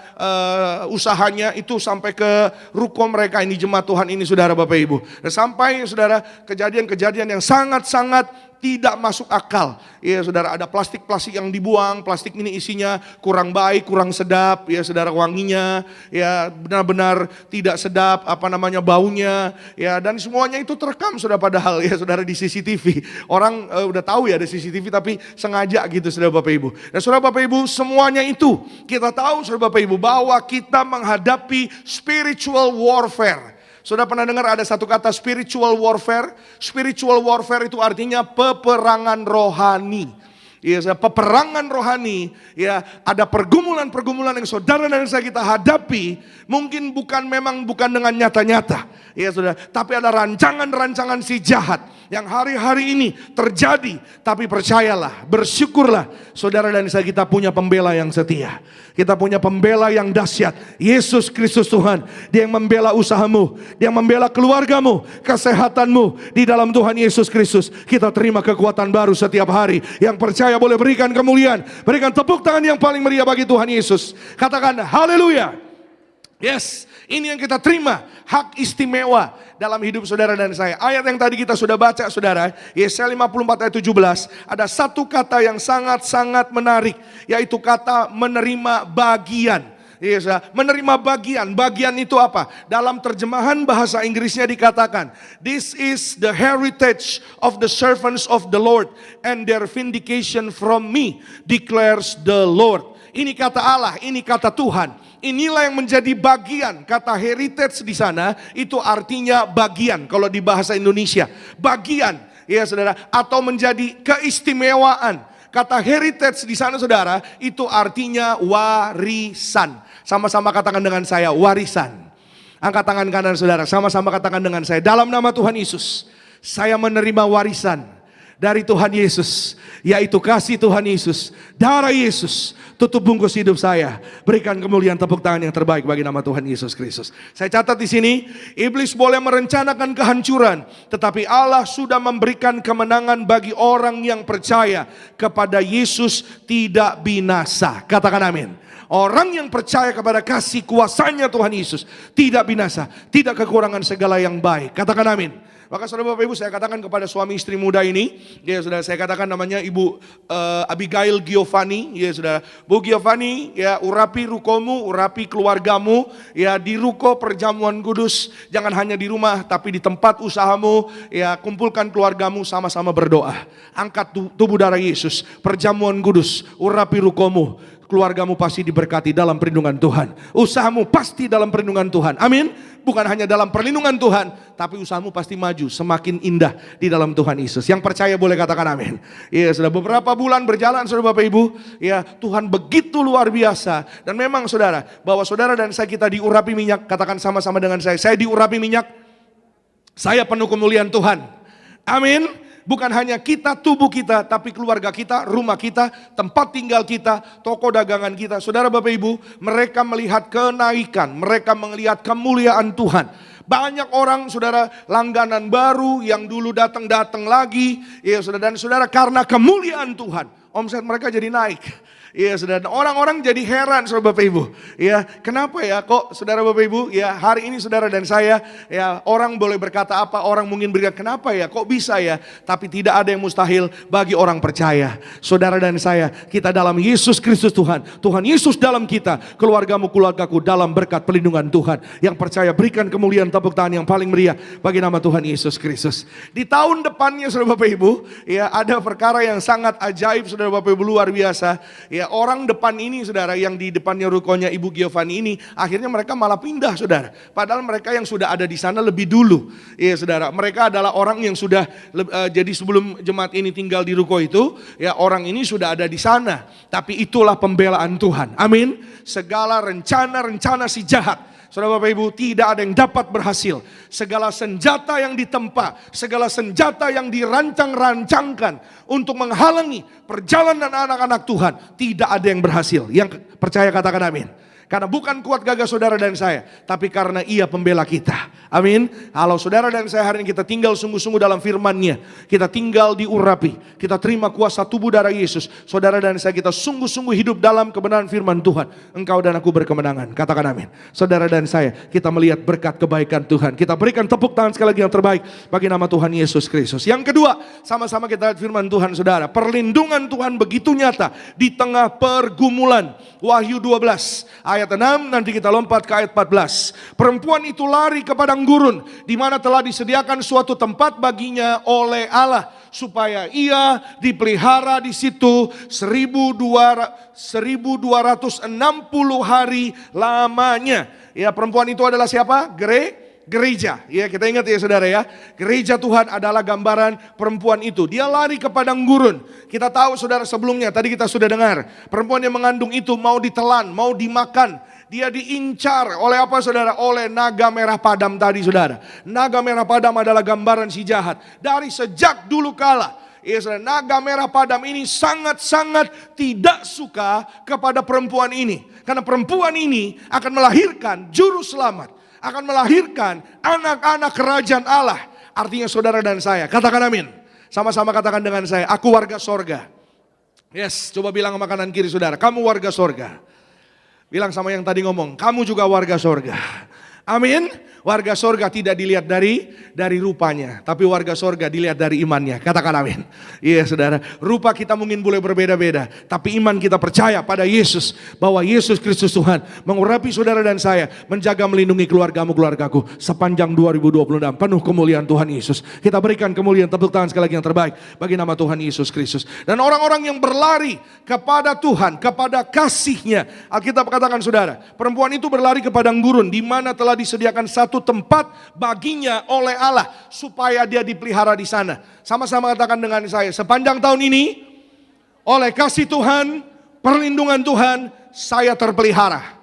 usahanya itu sampai ke ruko mereka ini, jemaat Tuhan ini saudara Bapak Ibu. Dan sampai saudara kejadian-kejadian yang sangat-sangat tidak masuk akal. Ya saudara, ada plastik-plastik yang dibuang, plastik ini isinya kurang baik, kurang sedap, ya saudara, wanginya, ya benar-benar tidak sedap, baunya, ya dan semuanya itu terekam saudara, padahal ya saudara di CCTV. Orang udah tahu ya ada CCTV tapi sengaja gitu saudara Bapak Ibu. Dan saudara Bapak Ibu, semuanya itu kita tahu saudara Bapak Ibu bahwa kita menghadapi spiritual warfare. Sudah pernah dengar ada satu kata spiritual warfare? Spiritual warfare itu artinya peperangan rohani. Ya, peperangan rohani, ya ada pergumulan-pergumulan yang saudara dan saya kita hadapi, mungkin bukan dengan nyata-nyata, ya saudara, tapi ada rancangan-rancangan si jahat yang hari-hari ini terjadi. Tapi percayalah, bersyukurlah saudara dan saya kita punya pembela yang setia. Kita punya pembela yang dahsyat, Yesus Kristus Tuhan. Dia yang membela usahamu, Dia yang membela keluargamu, kesehatanmu di dalam Tuhan Yesus Kristus. Kita terima kekuatan baru setiap hari. Yang percaya boleh berikan kemuliaan, berikan tepuk tangan yang paling meriah bagi Tuhan Yesus. Katakan haleluya. Yes, ini yang kita terima, hak istimewa dalam hidup saudara dan saya. Ayat yang tadi kita sudah baca saudara, Yesaya 54 ayat 17, ada satu kata yang sangat-sangat menarik, yaitu kata menerima bagian. Yes, menerima bagian. Bagian itu apa? Dalam terjemahan bahasa Inggrisnya dikatakan, this is the heritage of the servants of the Lord and their vindication from me, declares the Lord. Ini kata Allah, ini kata Tuhan. Inilah yang menjadi bagian. Kata heritage di sana itu artinya bagian kalau di bahasa Indonesia. Bagian, ya saudara, atau menjadi keistimewaan. Kata heritage di sana saudara itu artinya warisan. Sama-sama katakan dengan saya, warisan. Angkat tangan kanan saudara, sama-sama katakan dengan saya, dalam nama Tuhan Yesus, saya menerima warisan dari Tuhan Yesus, yaitu kasih Tuhan Yesus, darah Yesus, tutup bungkus hidup saya. Berikan kemuliaan, tepuk tangan yang terbaik bagi nama Tuhan Yesus Kristus. Saya catat di sini, iblis boleh merencanakan kehancuran, tetapi Allah sudah memberikan kemenangan bagi orang yang percaya kepada Yesus tidak binasa. Katakan amin. Orang yang percaya kepada kasih kuasanya Tuhan Yesus tidak binasa, tidak kekurangan segala yang baik. Katakan amin. Maka saudara Bapak Ibu, saya katakan kepada suami istri muda ini, ya saudara, saya katakan namanya Ibu Abigail Giovanni, ya saudara. Bu Giovanni, ya urapi rukomu, urapi keluargamu, ya di ruko Perjamuan Kudus. Jangan hanya di rumah, tapi di tempat usahamu, ya kumpulkan keluargamu sama-sama berdoa. Angkat tubuh darah Yesus, Perjamuan Kudus, urapi rukomu. Keluargamu pasti diberkati dalam perlindungan Tuhan. Usahamu pasti dalam perlindungan Tuhan. Amin. Bukan hanya dalam perlindungan Tuhan, tapi usahamu pasti maju semakin indah di dalam Tuhan Yesus. Yang percaya boleh katakan amin. Ya, sudah beberapa bulan berjalan saudara Bapak Ibu, ya Tuhan begitu luar biasa. Dan memang saudara, bahwa saudara dan saya kita diurapi minyak. Katakan sama-sama dengan saya diurapi minyak. Saya penuh kemuliaan Tuhan. Amin. Bukan hanya kita, tubuh kita, tapi keluarga kita, rumah kita, tempat tinggal kita, toko dagangan kita. Saudara Bapak Ibu, mereka melihat kenaikan, mereka melihat kemuliaan Tuhan. Banyak orang saudara langganan baru yang dulu datang lagi, ya saudara, dan saudara karena kemuliaan Tuhan, omset mereka jadi naik. Iya saudara, orang-orang jadi heran saudara Bapak Ibu. Ya, kenapa ya kok saudara Bapak Ibu, ya hari ini saudara dan saya, ya orang boleh berkata apa, orang mungkin berkata kenapa ya, kok bisa ya. Tapi tidak ada yang mustahil bagi orang percaya. Saudara dan saya, kita dalam Yesus Kristus Tuhan. Tuhan Yesus dalam kita, keluargamu, keluargaku dalam berkat pelindungan Tuhan. Yang percaya berikan kemuliaan, tepuk tangan yang paling meriah bagi nama Tuhan Yesus Kristus. Di tahun depannya saudara Bapak Ibu, ya ada perkara yang sangat ajaib saudara Bapak Ibu, luar biasa. Ya orang depan ini saudara, yang di depannya rukonya Ibu Giovanni ini, akhirnya mereka malah pindah saudara. Padahal mereka yang sudah ada di sana lebih dulu. Ya saudara, mereka adalah orang yang sudah, jadi sebelum jemaat ini tinggal di ruko itu, ya orang ini sudah ada di sana. Tapi itulah pembelaan Tuhan. Amin. Segala rencana-rencana si jahat, Saudara Bapak Ibu, tidak ada yang dapat berhasil. Segala senjata yang ditempa, segala senjata yang dirancang-rancangkan untuk menghalangi perjalanan anak-anak Tuhan, tidak ada yang berhasil. Yang percaya katakan amin. Karena bukan kuat gagah saudara dan saya, tapi karena Ia pembela kita. Amin. Kalau saudara dan saya hari ini kita tinggal sungguh-sungguh dalam firman-Nya, kita tinggal diurapi, kita terima kuasa tubuh darah Yesus. Saudara dan saya kita sungguh-sungguh hidup dalam kebenaran firman Tuhan. Engkau dan aku berkemenangan. Katakan amin. Saudara dan saya, kita melihat berkat kebaikan Tuhan. Kita berikan tepuk tangan sekali lagi yang terbaik bagi nama Tuhan Yesus Kristus. Yang kedua, sama-sama kita lihat firman Tuhan saudara. Perlindungan Tuhan begitu nyata di tengah pergumulan. Wahyu 12 ayat 6, nanti kita lompat ke ayat 14. Perempuan itu lari ke padang gurun, di mana telah disediakan suatu tempat baginya oleh Allah, supaya ia dipelihara di situ 1260 hari lamanya. Ya, perempuan itu adalah siapa? Gereja. Ya, kita ingat ya saudara ya. Gereja Tuhan adalah gambaran perempuan itu. Dia lari ke padang gurun. Kita tahu saudara sebelumnya, tadi kita sudah dengar. Perempuan yang mengandung itu mau ditelan, mau dimakan. Dia diincar oleh apa saudara? Oleh naga merah padam tadi saudara. Naga merah padam adalah gambaran si jahat. Dari sejak dulu kala. Ya saudara, naga merah padam ini sangat-sangat tidak suka kepada perempuan ini. Karena perempuan ini akan melahirkan juru selamat. Akan melahirkan anak-anak kerajaan Allah. Artinya saudara dan saya, katakan amin. Sama-sama katakan dengan saya, aku warga sorga. Yes, coba bilang sama kanan kiri saudara, kamu warga sorga. Bilang sama yang tadi ngomong, kamu juga warga sorga. Amin. Warga sorga tidak dilihat dari rupanya, tapi warga sorga dilihat dari imannya. Katakan amin. Iya saudara, rupa kita mungkin boleh berbeda-beda, tapi iman kita percaya pada Yesus, bahwa Yesus Kristus Tuhan mengurapi saudara dan saya, menjaga melindungi keluargamu, keluargaku sepanjang 2026 penuh kemuliaan Tuhan Yesus. Kita berikan kemuliaan, tepuk tangan sekali lagi yang terbaik bagi nama Tuhan Yesus Kristus. Dan orang-orang yang berlari kepada Tuhan, kepada kasih-Nya, Alkitab katakan saudara, perempuan itu berlari ke padang gurun, di mana telah disediakan satu tempat baginya oleh Allah, supaya dia dipelihara di sana. Sama-sama katakan dengan saya, sepanjang tahun ini oleh kasih Tuhan, perlindungan Tuhan, saya terpelihara.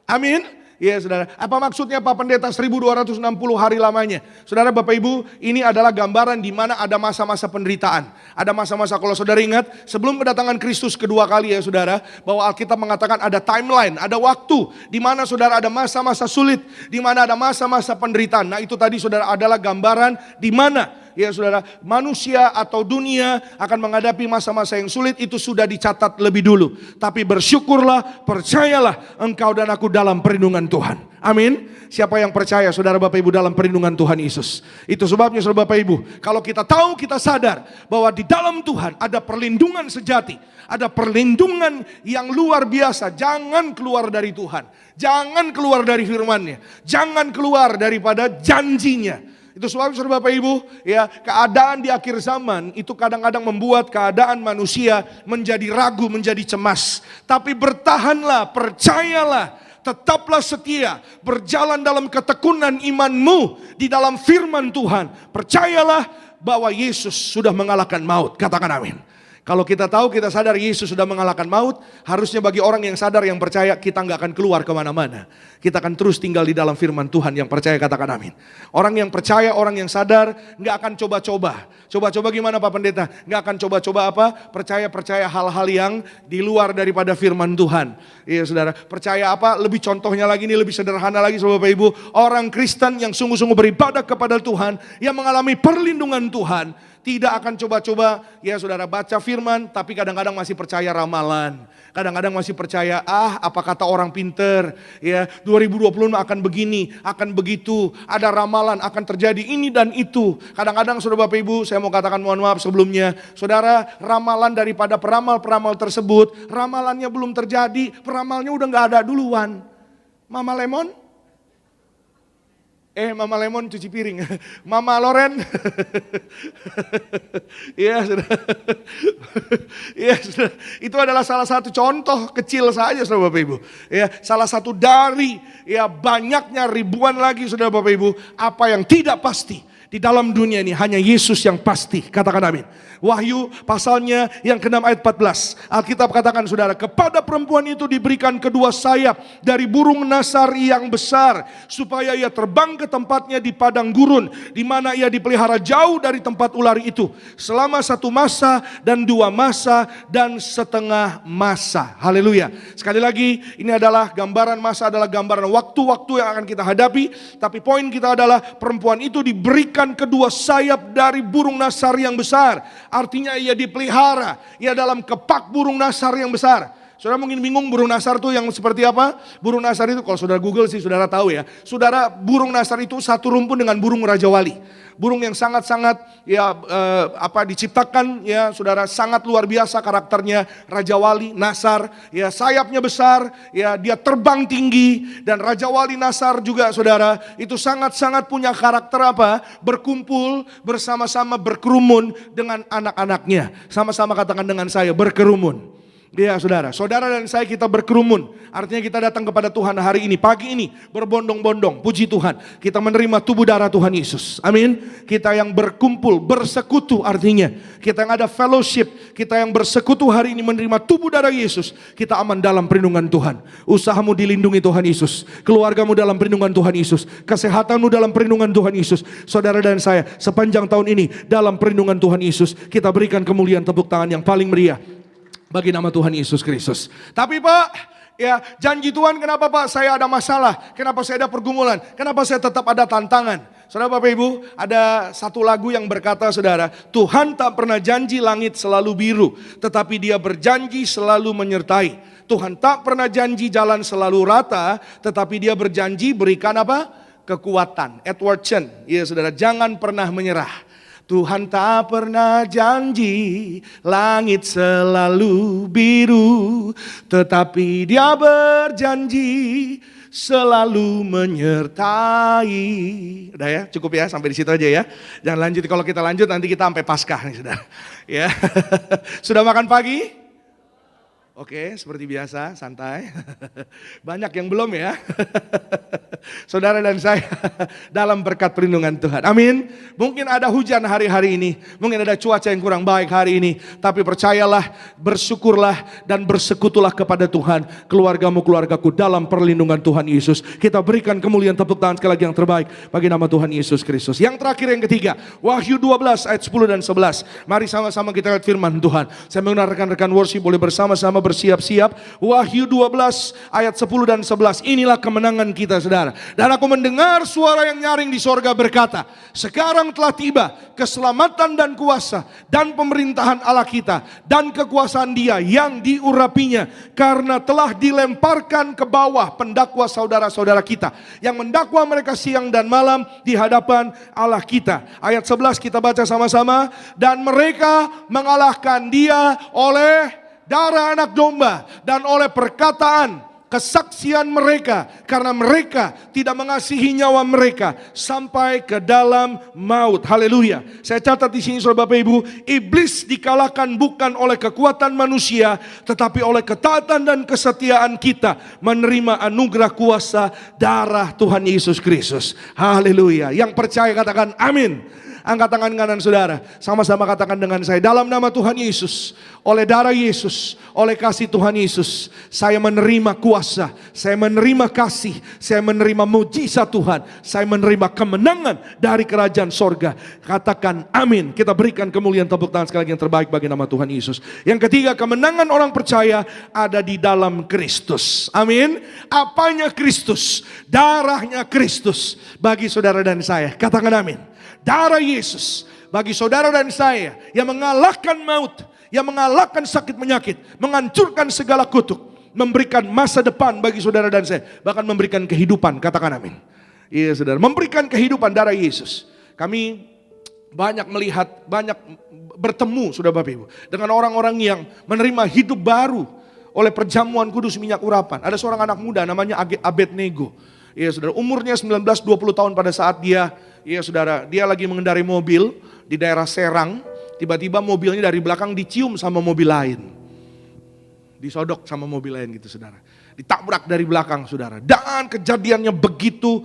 Amin. Ya saudara, apa maksudnya Pak Pendeta 1260 hari lamanya? Saudara Bapak Ibu, ini adalah gambaran di mana ada masa-masa penderitaan. Ada masa-masa, kalau saudara ingat, sebelum kedatangan Kristus kedua kali ya saudara, bahwa Alkitab mengatakan ada timeline, ada waktu di mana saudara ada masa-masa sulit, di mana ada masa-masa penderitaan. Nah itu tadi saudara adalah gambaran di mana ya saudara, manusia atau dunia akan menghadapi masa-masa yang sulit. Itu sudah dicatat lebih dulu. Tapi bersyukurlah, percayalah engkau dan aku dalam perlindungan Tuhan. Amin. Siapa yang percaya saudara Bapak Ibu dalam perlindungan Tuhan Yesus? Itu sebabnya saudara Bapak Ibu, kalau kita tahu, kita sadar bahwa di dalam Tuhan ada perlindungan sejati, ada perlindungan yang luar biasa. Jangan keluar dari Tuhan, jangan keluar dari firman-Nya, jangan keluar daripada janjinya. Itu sebabnya saudara Bapak Ibu, ya, keadaan di akhir zaman itu kadang-kadang membuat keadaan manusia menjadi ragu, menjadi cemas. Tapi bertahanlah, percayalah, tetaplah setia, berjalan dalam ketekunan imanmu di dalam firman Tuhan. Percayalah bahwa Yesus sudah mengalahkan maut. Katakan amin. Kalau kita tahu, kita sadar Yesus sudah mengalahkan maut, harusnya bagi orang yang sadar, yang percaya, kita nggak akan keluar kemana-mana. Kita akan terus tinggal di dalam firman Tuhan. Yang percaya katakan amin. Orang yang percaya, orang yang sadar, nggak akan coba-coba. Coba-coba gimana Pak Pendeta? Nggak akan coba-coba apa? Percaya hal-hal yang di luar daripada firman Tuhan. Iya saudara, percaya apa? Lebih contohnya lagi, ini lebih sederhana lagi saudara Bapak Ibu. Orang Kristen yang sungguh-sungguh beribadah kepada Tuhan, yang mengalami perlindungan Tuhan, tidak akan coba-coba ya saudara baca firman, tapi kadang-kadang masih percaya ramalan. Kadang-kadang masih percaya, apa kata orang pinter, ya 2020 akan begini, akan begitu, ada ramalan, akan terjadi ini dan itu. Kadang-kadang saudara Bapak Ibu, saya mau katakan mohon maaf sebelumnya, saudara, ramalan daripada peramal-peramal tersebut, ramalannya belum terjadi, peramalnya udah gak ada duluan. Mama Lemon? Mama Lemon cuci piring. Mama Loren. Iya, saudara. Iya, saudara. Itu adalah salah satu contoh kecil saja saudara Bapak Ibu. Ya, salah satu dari ya banyaknya ribuan lagi saudara Bapak Ibu, apa yang tidak pasti Di dalam dunia ini hanya Yesus yang pasti. Katakan amin. Wahyu pasalnya yang ke-6 ayat 14. Alkitab katakan saudara, kepada perempuan itu diberikan kedua sayap dari burung nasar yang besar, supaya ia terbang ke tempatnya di padang gurun, di mana ia dipelihara jauh dari tempat ular itu, selama 1 masa dan 2 masa dan setengah masa. Haleluya. Sekali lagi, ini adalah gambaran masa, adalah gambaran waktu-waktu yang akan kita hadapi. Tapi poin kita adalah perempuan itu diberikan kedua sayap dari burung nasar yang besar. Artinya ia dipelihara, ia dalam kepak burung nasar yang besar. Saudara mungkin bingung burung nasar itu yang seperti apa? Burung nasar itu kalau saudara Google sih saudara tahu ya. Saudara, burung nasar itu satu rumpun dengan burung Raja Wali. Burung yang sangat-sangat diciptakan ya saudara, sangat luar biasa karakternya, Raja Wali, nasar, ya sayapnya besar, ya dia terbang tinggi, dan Raja Wali nasar juga saudara, itu sangat-sangat punya karakter apa? Berkumpul bersama-sama, berkerumun dengan anak-anaknya. Sama-sama katakan dengan saya, berkerumun. Ya saudara, saudara dan saya kita berkerumun. Artinya kita datang kepada Tuhan hari ini, pagi ini, berbondong-bondong, puji Tuhan. Kita menerima tubuh darah Tuhan Yesus, amin. Kita yang berkumpul, bersekutu artinya. Kita yang ada fellowship, kita yang bersekutu hari ini menerima tubuh darah Yesus. Kita aman dalam perlindungan Tuhan. Usahamu dilindungi Tuhan Yesus. Keluargamu dalam perlindungan Tuhan Yesus. Kesehatanmu dalam perlindungan Tuhan Yesus. Saudara dan saya, sepanjang tahun ini dalam perlindungan Tuhan Yesus. Kita berikan kemuliaan tepuk tangan yang paling meriah bagi nama Tuhan Yesus Kristus. Tapi Pak, ya janji Tuhan, kenapa Pak saya ada masalah? Kenapa saya ada pergumulan? Kenapa saya tetap ada tantangan? Saudara Bapak Ibu, ada satu lagu yang berkata saudara, Tuhan tak pernah janji langit selalu biru, tetapi Dia berjanji selalu menyertai. Tuhan tak pernah janji jalan selalu rata, tetapi Dia berjanji berikan apa? Kekuatan. Edward Chen, ya saudara, jangan pernah menyerah. Tuhan tak pernah janji langit selalu biru, tetapi Dia berjanji selalu menyertai. Udah ya, cukup ya, sampai di situ aja ya. Jangan lanjut, kalau kita lanjut nanti kita sampai Paskah nih saudara. Ya. Sudah makan pagi? Oke, seperti biasa, santai. Banyak yang belum ya. Saudara dan saya dalam berkat perlindungan Tuhan. Amin. Mungkin ada hujan hari-hari ini. Mungkin ada cuaca yang kurang baik hari ini. Tapi percayalah, bersyukurlah dan bersekutulah kepada Tuhan. Keluargamu, keluargaku dalam perlindungan Tuhan Yesus. Kita berikan kemuliaan, tepuk tangan sekali lagi yang terbaik bagi nama Tuhan Yesus Kristus. Yang terakhir, yang ketiga, Wahyu 12 ayat 10 dan 11. Mari sama-sama kita lihat firman Tuhan. Saya mengundang rekan-rekan worship boleh bersama-sama bersiap-siap. Wahyu 12 ayat 10 dan 11. Inilah kemenangan kita saudara. Dan aku mendengar suara yang nyaring di sorga berkata, sekarang telah tiba keselamatan dan kuasa dan pemerintahan Allah kita dan kekuasaan Dia yang diurapinya, karena telah dilemparkan ke bawah pendakwa saudara-saudara kita yang mendakwa mereka siang dan malam di hadapan Allah kita. Ayat 11 kita baca sama-sama. Dan mereka mengalahkan Dia oleh darah anak domba dan oleh perkataan kesaksian mereka, karena mereka tidak mengasihi nyawa mereka sampai ke dalam maut. Haleluya. Saya catat di sini Saudara Bapak Ibu, iblis dikalahkan bukan oleh kekuatan manusia, tetapi oleh ketaatan dan kesetiaan kita menerima anugerah kuasa darah Tuhan Yesus Kristus. Haleluya. Yang percaya katakan amin. Angkat tangan kanan saudara, sama-sama katakan dengan saya, dalam nama Tuhan Yesus, oleh darah Yesus, oleh kasih Tuhan Yesus, saya menerima kuasa, saya menerima kasih, saya menerima mujizat Tuhan, saya menerima kemenangan dari kerajaan sorga. Katakan amin. Kita berikan kemuliaan, tepuk tangan sekali lagi yang terbaik bagi nama Tuhan Yesus. Yang ketiga, kemenangan orang percaya ada di dalam Kristus. Amin. Apanya Kristus? Darahnya Kristus bagi saudara dan saya. Katakan amin. Darah Yesus bagi saudara dan saya yang mengalahkan maut, yang mengalahkan sakit penyakit, menghancurkan segala kutuk, memberikan masa depan bagi saudara dan saya, bahkan memberikan kehidupan. Katakan amin. Iya saudara, memberikan kehidupan darah Yesus. Kami banyak melihat, banyak bertemu saudara Bapak Ibu dengan orang-orang yang menerima hidup baru oleh perjamuan kudus minyak urapan. Ada seorang anak muda namanya Abednego. Iya saudara, umurnya 19-20 tahun pada saat dia, iya saudara, dia lagi mengendarai mobil di daerah Serang. Tiba-tiba mobilnya dari belakang dicium sama mobil lain. Disodok sama mobil lain gitu saudara. Ditabrak dari belakang saudara. Dan kejadiannya begitu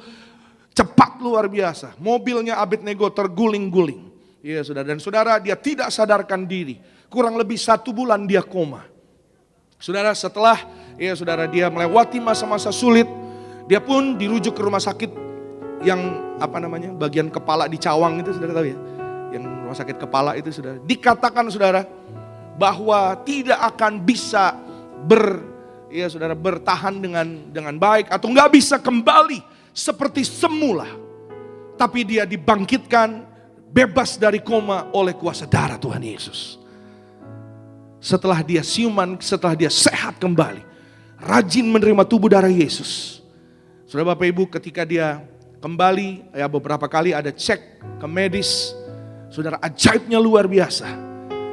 cepat luar biasa. Mobilnya Abednego terguling-guling. Ya saudara, dan saudara dia tidak sadarkan diri. Kurang lebih 1 bulan dia koma. Saudara, setelah saudara dia melewati masa-masa sulit, dia pun dirujuk ke rumah sakit yang bagian kepala di Cawang itu, saudara tahu ya. Yang rumah sakit kepala itu, saudara. Dikatakan saudara bahwa tidak akan bisa bertahan dengan baik atau nggak bisa kembali seperti semula. Tapi dia dibangkitkan bebas dari koma oleh kuasa darah Tuhan Yesus. Setelah dia siuman, setelah dia sehat kembali, rajin menerima tubuh darah Yesus. Saudara Bapak Ibu, ketika dia kembali, beberapa kali ada cek ke medis, saudara, ajaibnya luar biasa.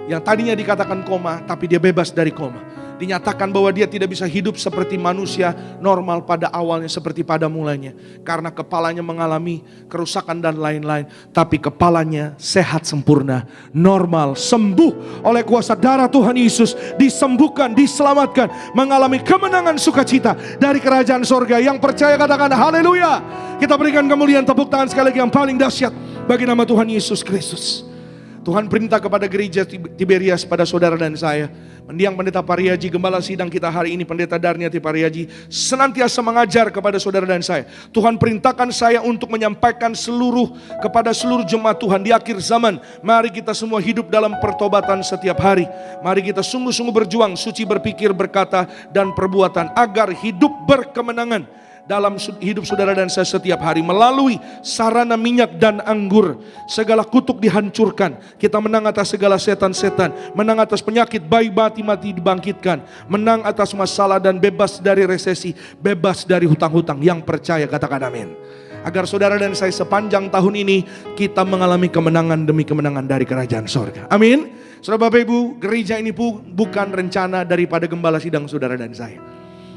Yang tadinya dikatakan koma, tapi dia bebas dari koma. Dinyatakan bahwa dia tidak bisa hidup seperti manusia normal pada awalnya, seperti pada mulanya. Karena kepalanya mengalami kerusakan dan lain-lain. Tapi kepalanya sehat sempurna, normal, sembuh oleh kuasa darah Tuhan Yesus. Disembuhkan, diselamatkan, mengalami kemenangan sukacita dari kerajaan sorga. Yang percaya katakan haleluya. Kita berikan kemuliaan, tepuk tangan sekali lagi yang paling dahsyat bagi nama Tuhan Yesus Kristus. Tuhan perintah kepada gereja Tiberias pada saudara dan saya. Mendiang Pendeta Pariaji, gembala sidang kita hari ini, Pendeta Darniati Pariaji, senantiasa mengajar kepada saudara dan saya. Tuhan perintahkan saya untuk menyampaikan kepada seluruh jemaat Tuhan di akhir zaman. Mari kita semua hidup dalam pertobatan setiap hari. Mari kita sungguh-sungguh berjuang, suci berpikir, berkata, dan perbuatan, agar hidup berkemenangan dalam hidup saudara dan saya setiap hari. Melalui sarana minyak dan anggur, segala kutuk dihancurkan. Kita menang atas segala setan-setan, menang atas penyakit, bayi mati dibangkitkan, menang atas masalah dan bebas dari resesi, bebas dari hutang-hutang. Yang percaya katakan amin. Agar saudara dan saya sepanjang tahun ini kita mengalami kemenangan demi kemenangan dari kerajaan sorga. Amin. Saudara Bapak Ibu, gereja ini bukan rencana daripada gembala sidang saudara dan saya.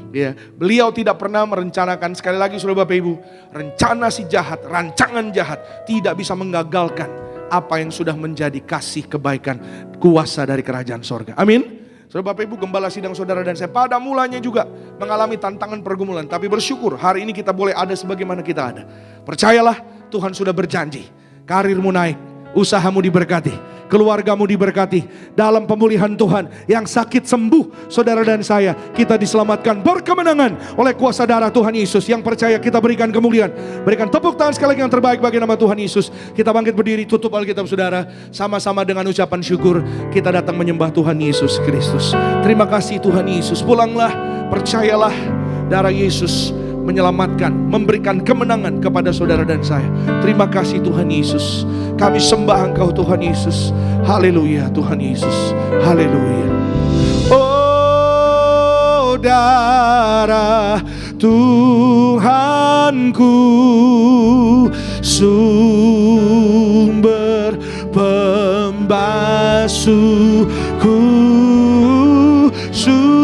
Ya, beliau tidak pernah merencanakan, sekali lagi saudara Bapak Ibu, rencana si jahat, rancangan jahat tidak bisa menggagalkan apa yang sudah menjadi kasih kebaikan kuasa dari kerajaan sorga. Amin. Saudara Bapak Ibu, gembala sidang saudara dan saya pada mulanya juga mengalami tantangan pergumulan, tapi bersyukur hari ini kita boleh ada sebagaimana kita ada. Percayalah, Tuhan sudah berjanji, karirmu naik, usahamu diberkati, keluargamu diberkati. Dalam pemulihan Tuhan, yang sakit sembuh, saudara dan saya, kita diselamatkan, berkemenangan oleh kuasa darah Tuhan Yesus. Yang percaya kita berikan kemuliaan, berikan tepuk tangan sekali lagi yang terbaik bagi nama Tuhan Yesus. Kita bangkit berdiri, tutup Alkitab saudara, sama-sama dengan ucapan syukur kita datang menyembah Tuhan Yesus Kristus. Terima kasih Tuhan Yesus. Pulanglah, percayalah, darah Yesus menyelamatkan, memberikan kemenangan kepada saudara dan saya. Terima kasih Tuhan Yesus. Kami sembah Engkau Tuhan Yesus. Haleluya Tuhan Yesus. Haleluya. Oh darah Tuhanku, sumber pembasuhku, sucilah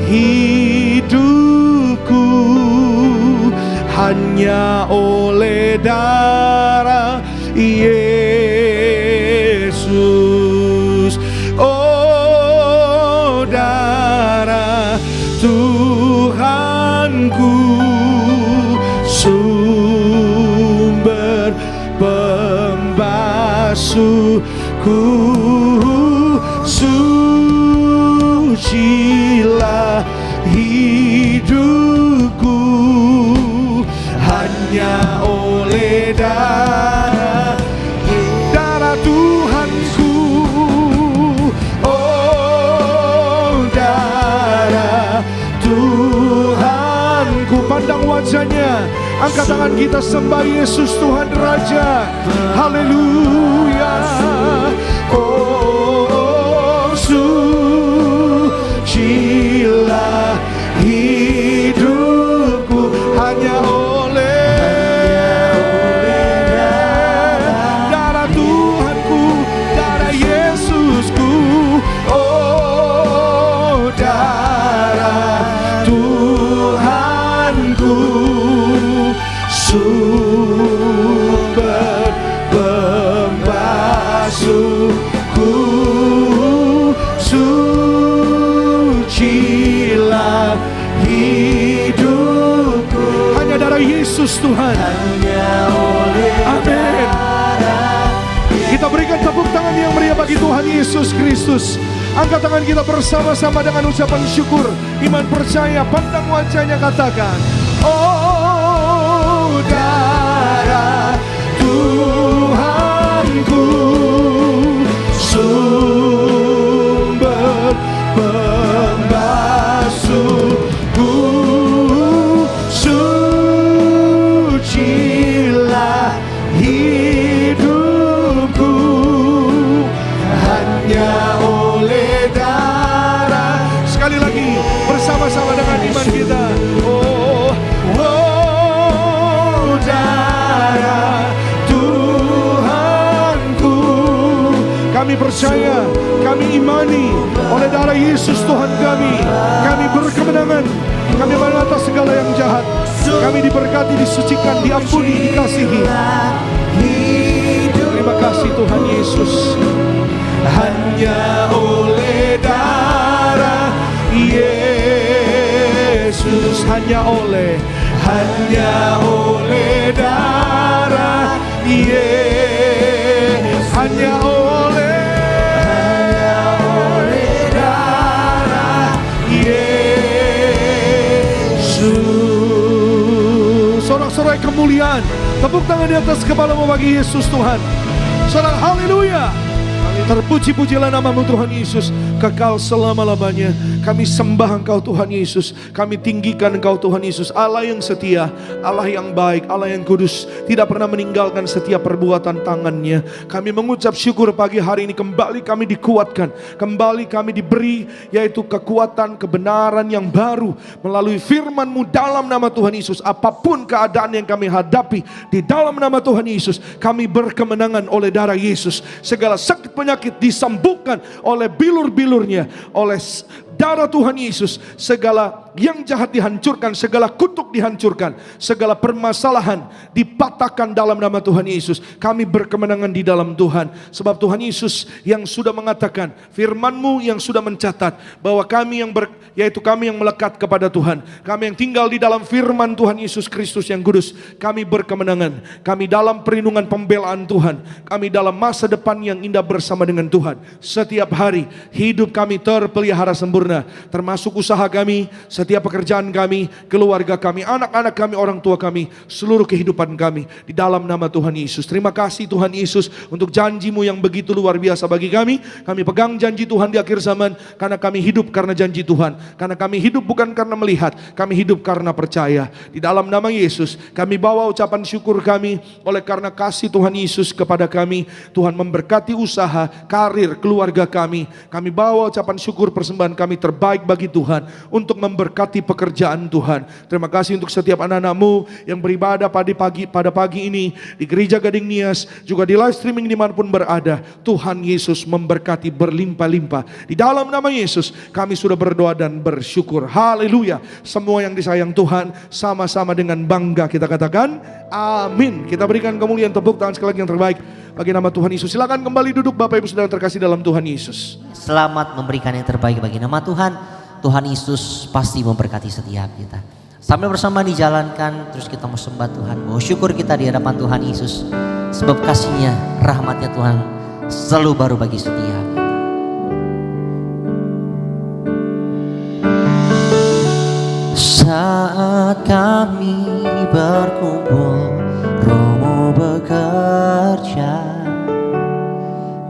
hidupku hanya oleh darah Yesus. Oh darah Tuhanku, sumber pembasuhku, sucilah hidupku hanya oleh darah Tuhanku. Oh darah Tuhanku. Pandang wajahnya, angkat tangan kita sembah Yesus Tuhan Raja. Haleluya. Oh sucilah hidupku hanya oleh darah Tuhanku, darah Yesusku. Oh darah Tuhanku, sumber Yesus Tuhan. Amin. Kita berikan tepuk tangan yang meriah bagi Tuhan Yesus Kristus. Angkat tangan kita bersama-sama dengan ucapan syukur, iman, percaya, pandang wajahnya, katakan, oh darah Tuhanku, sumber pembasuhku, sucilah hidupku, hanya oleh darah. Sekali lagi bersama-sama dengan iman kita. Oh, oh darah Tuhanku. Kami percaya, kami imani oleh darah Yesus Tuhan kami berkemenangan. Kami mengatas segala yang jahat. Kami diberkati, disucikan, diampuni, dikasihi. Terima kasih Tuhan Yesus. Hanya oleh darah Yesus, hanya oleh darah Yesus, hanya oleh darah Yesus. Sorak-sorai kemuliaan, tepuk tangan di atas kepalamu bagi Yesus Tuhan. Sorak haleluya. Terpuji-pujilah namamu Tuhan Yesus, kekal selama-lamanya. Kami sembah Engkau Tuhan Yesus, kami tinggikan Engkau Tuhan Yesus, Allah yang setia, Allah yang baik, Allah yang kudus, tidak pernah meninggalkan setiap perbuatan tangannya. Kami mengucap syukur pagi hari ini, kembali kami dikuatkan, kembali kami diberi yaitu kekuatan, kebenaran yang baru melalui firman-Mu dalam nama Tuhan Yesus. Apapun keadaan yang kami hadapi, di dalam nama Tuhan Yesus kami berkemenangan oleh darah Yesus. Segala sakit penyakit disembuhkan oleh bilur-bilurnya, oleh darah Tuhan Yesus. Segala yang jahat dihancurkan, segala kutuk dihancurkan, segala permasalahan dipatahkan dalam nama Tuhan Yesus. Kami berkemenangan di dalam Tuhan, sebab Tuhan Yesus yang sudah mengatakan, firman-Mu yang sudah mencatat bahwa kami yang melekat kepada Tuhan, kami yang tinggal di dalam firman Tuhan Yesus Kristus yang kudus, kami berkemenangan. Kami dalam perlindungan pembelaan Tuhan, kami dalam masa depan yang indah bersama dengan Tuhan. Setiap hari hidup kami terpelihara sempurna, termasuk usaha kami, setiap pekerjaan kami, keluarga kami, anak-anak kami, orang tua kami, seluruh kehidupan kami di dalam nama Tuhan Yesus. Terima kasih Tuhan Yesus untuk janji-Mu yang begitu luar biasa bagi kami. Kami pegang janji Tuhan di akhir zaman, karena kami hidup karena janji Tuhan, karena kami hidup bukan karena melihat, kami hidup karena percaya. Di dalam nama Yesus kami bawa ucapan syukur kami oleh karena kasih Tuhan Yesus kepada kami. Tuhan memberkati usaha, karir, keluarga kami. Kami bawa ucapan syukur, persembahan kami terbaik bagi Tuhan untuk memberkati pekerjaan Tuhan. Terima kasih untuk setiap anak-anak-Mu yang beribadah pada pagi ini di Gereja Gading Nias, juga di live streaming dimanapun berada. Tuhan Yesus memberkati berlimpah-limpah. Di dalam nama Yesus kami sudah berdoa dan bersyukur. Haleluya. Semua yang disayang Tuhan, sama-sama dengan bangga kita katakan amin. Kita berikan kemuliaan, tepuk tangan sekali lagi yang terbaik bagi nama Tuhan Yesus. Silakan kembali duduk Bapak Ibu Saudara terkasih dalam Tuhan Yesus. Selamat memberikan yang terbaik bagi nama Tuhan. Tuhan Yesus pasti memberkati setiap kita. Sambil bersama dijalankan, terus kita mau sembah Tuhan, mau syukur kita di hadapan Tuhan Yesus, sebab kasih-Nya, rahmat-Nya Tuhan selalu baru bagi setiap. Saat kami berkumpul, Romo bekerja,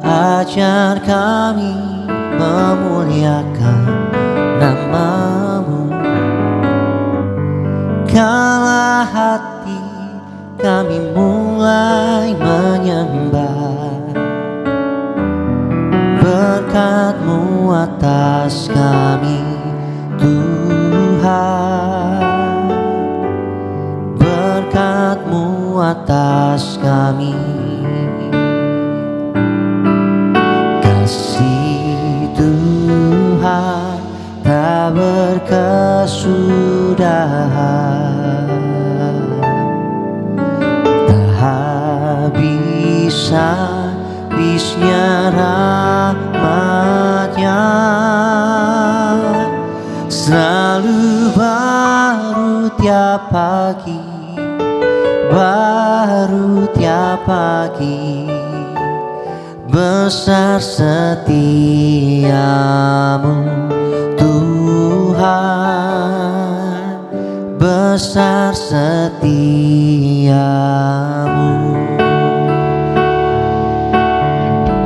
ajar kami memuliakan nama-Mu. Kala hati kami mulai menyembah, berkat-Mu atas kami Tuhan, berkat-Mu atas kami. Kasih Tuhan tak berkesudahan, tak habis-habisnya rahmat-Nya, selalu baru tiap pagi. baru tiap pagi. Besar setiamu Tuhan, besar setiamu.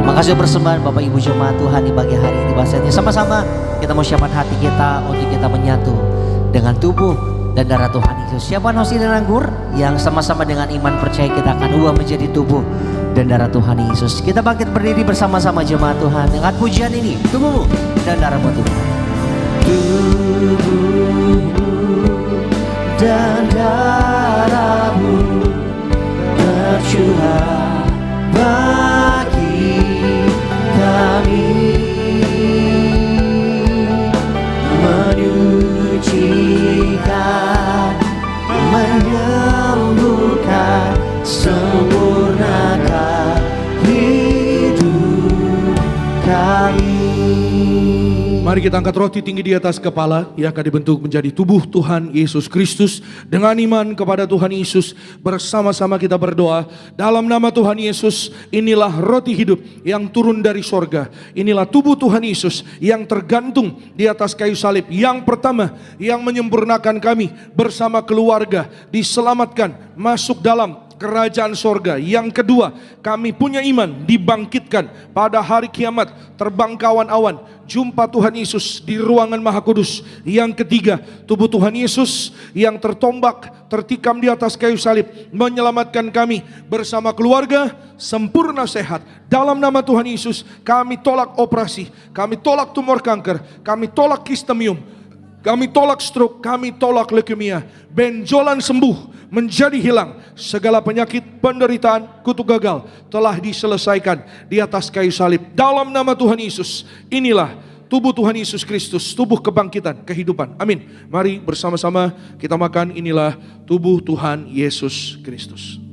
Terima kasih persembahan Bapak Ibu Jemaat Tuhan di pagi hari ini. Bahasanya sama-sama kita mau siapkan hati kita untuk kita menyatu dengan tubuh dan darah Tuhan Yesus. Siapkan hosti dan anggur yang sama-sama dengan iman percaya kita akan ubah menjadi tubuh dan darah Tuhan Yesus. Kita bangkit berdiri bersama-sama jemaat Tuhan dengan pujian ini, tubuhmu dan darahmu Tuhan. Tubuhmu dan darahmu tercurah bagi kami, menyucikan, menyembuhkan, sempurnakan hidup kami. Mari kita angkat roti tinggi di atas kepala yang akan dibentuk menjadi tubuh Tuhan Yesus Kristus. Dengan iman kepada Tuhan Yesus, bersama-sama kita berdoa dalam nama Tuhan Yesus. Inilah roti hidup yang turun dari sorga. Inilah tubuh Tuhan Yesus yang tergantung di atas kayu salib. Yang pertama yang menyempurnakan kami bersama keluarga diselamatkan masuk dalam kerajaan sorga. Yang kedua, kami punya iman dibangkitkan pada hari kiamat, terbang ke awan-awan, jumpa Tuhan Yesus di ruangan Maha Kudus. Yang ketiga, tubuh Tuhan Yesus yang tertombak, tertikam di atas kayu salib, menyelamatkan kami bersama keluarga sempurna sehat. Dalam nama Tuhan Yesus, kami tolak operasi, kami tolak tumor kanker, kami tolak kistemium, kami tolak stroke, kami tolak leukemia. Benjolan sembuh, menjadi hilang. Segala penyakit, penderitaan, kutuk gagal telah diselesaikan di atas kayu salib. Dalam nama Tuhan Yesus, inilah tubuh Tuhan Yesus Kristus, tubuh kebangkitan, kehidupan. Amin. Mari bersama-sama kita makan. Inilah tubuh Tuhan Yesus Kristus.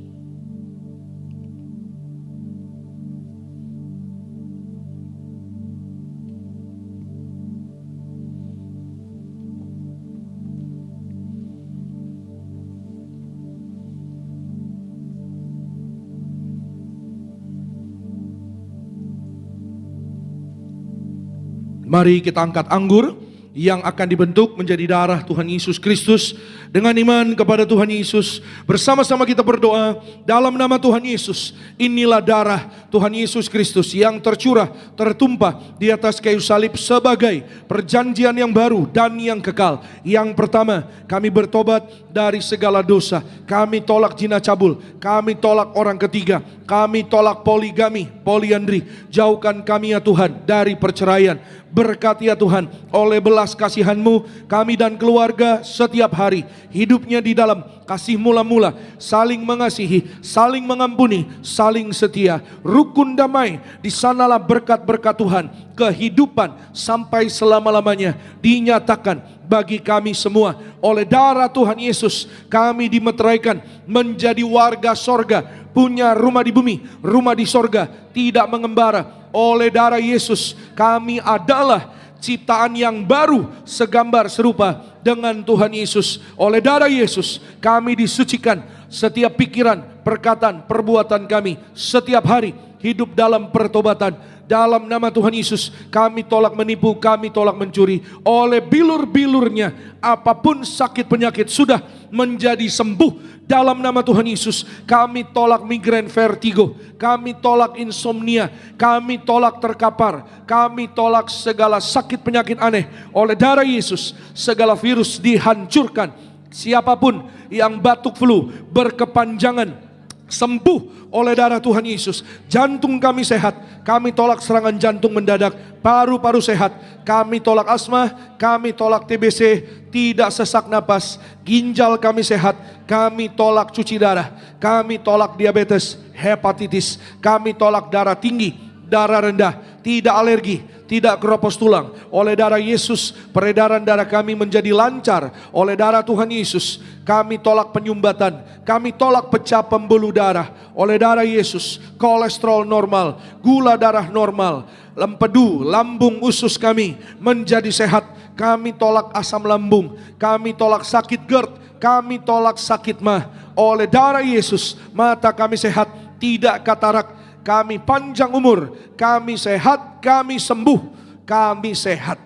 Mari kita angkat anggur yang akan dibentuk menjadi darah Tuhan Yesus Kristus. Dengan iman kepada Tuhan Yesus, bersama-sama kita berdoa dalam nama Tuhan Yesus. Inilah darah Tuhan Yesus Kristus yang tercurah, tertumpah di atas kayu salib sebagai perjanjian yang baru dan yang kekal. Yang pertama, kami bertobat dari segala dosa. Kami tolak zina cabul, kami tolak orang ketiga, kami tolak poligami, poliandri. Jauhkan kami ya Tuhan dari perceraian. Berkati ya Tuhan, oleh belas kasihan-Mu kami dan keluarga setiap hari hidupnya di dalam kasih mula-mula, saling mengasihi, saling mengampuni, saling setia, rukun damai. Di sanalah berkat-berkat Tuhan, kehidupan sampai selama-lamanya dinyatakan bagi kami semua. Oleh darah Tuhan Yesus kami dimeteraikan menjadi warga sorga, punya rumah di bumi, rumah di sorga, tidak mengembara. Oleh darah Yesus kami adalah ciptaan yang baru, segambar serupa dengan Tuhan Yesus. Oleh darah Yesus kami disucikan, setiap pikiran, perkataan, perbuatan kami setiap hari hidup dalam pertobatan. Dalam nama Tuhan Yesus kami tolak menipu, kami tolak mencuri. Oleh bilur-bilurnya apapun sakit penyakit sudah menjadi sembuh. Dalam nama Tuhan Yesus kami tolak migrain, vertigo, kami tolak insomnia, kami tolak terkapar, kami tolak segala sakit penyakit aneh. Oleh darah Yesus segala virus dihancurkan. Siapapun yang batuk flu berkepanjangan sembuh oleh darah Tuhan Yesus. Jantung kami sehat, kami tolak serangan jantung mendadak. Paru-paru sehat, kami tolak asma, kami tolak TBC, tidak sesak napas. Ginjal kami sehat, kami tolak cuci darah, kami tolak diabetes, hepatitis, kami tolak darah tinggi, darah rendah, tidak alergi, tidak keropos tulang. Oleh darah Yesus peredaran darah kami menjadi lancar. Oleh darah Tuhan Yesus kami tolak penyumbatan, kami tolak pecah pembuluh darah. Oleh darah Yesus kolesterol normal, gula darah normal, empedu, lambung, usus kami menjadi sehat. Kami tolak asam lambung, kami tolak sakit GERD, kami tolak sakit mah. oleh darah Yesus. Mata kami sehat, tidak katarak. Kami panjang umur, kami sehat, kami sembuh, kami sehat.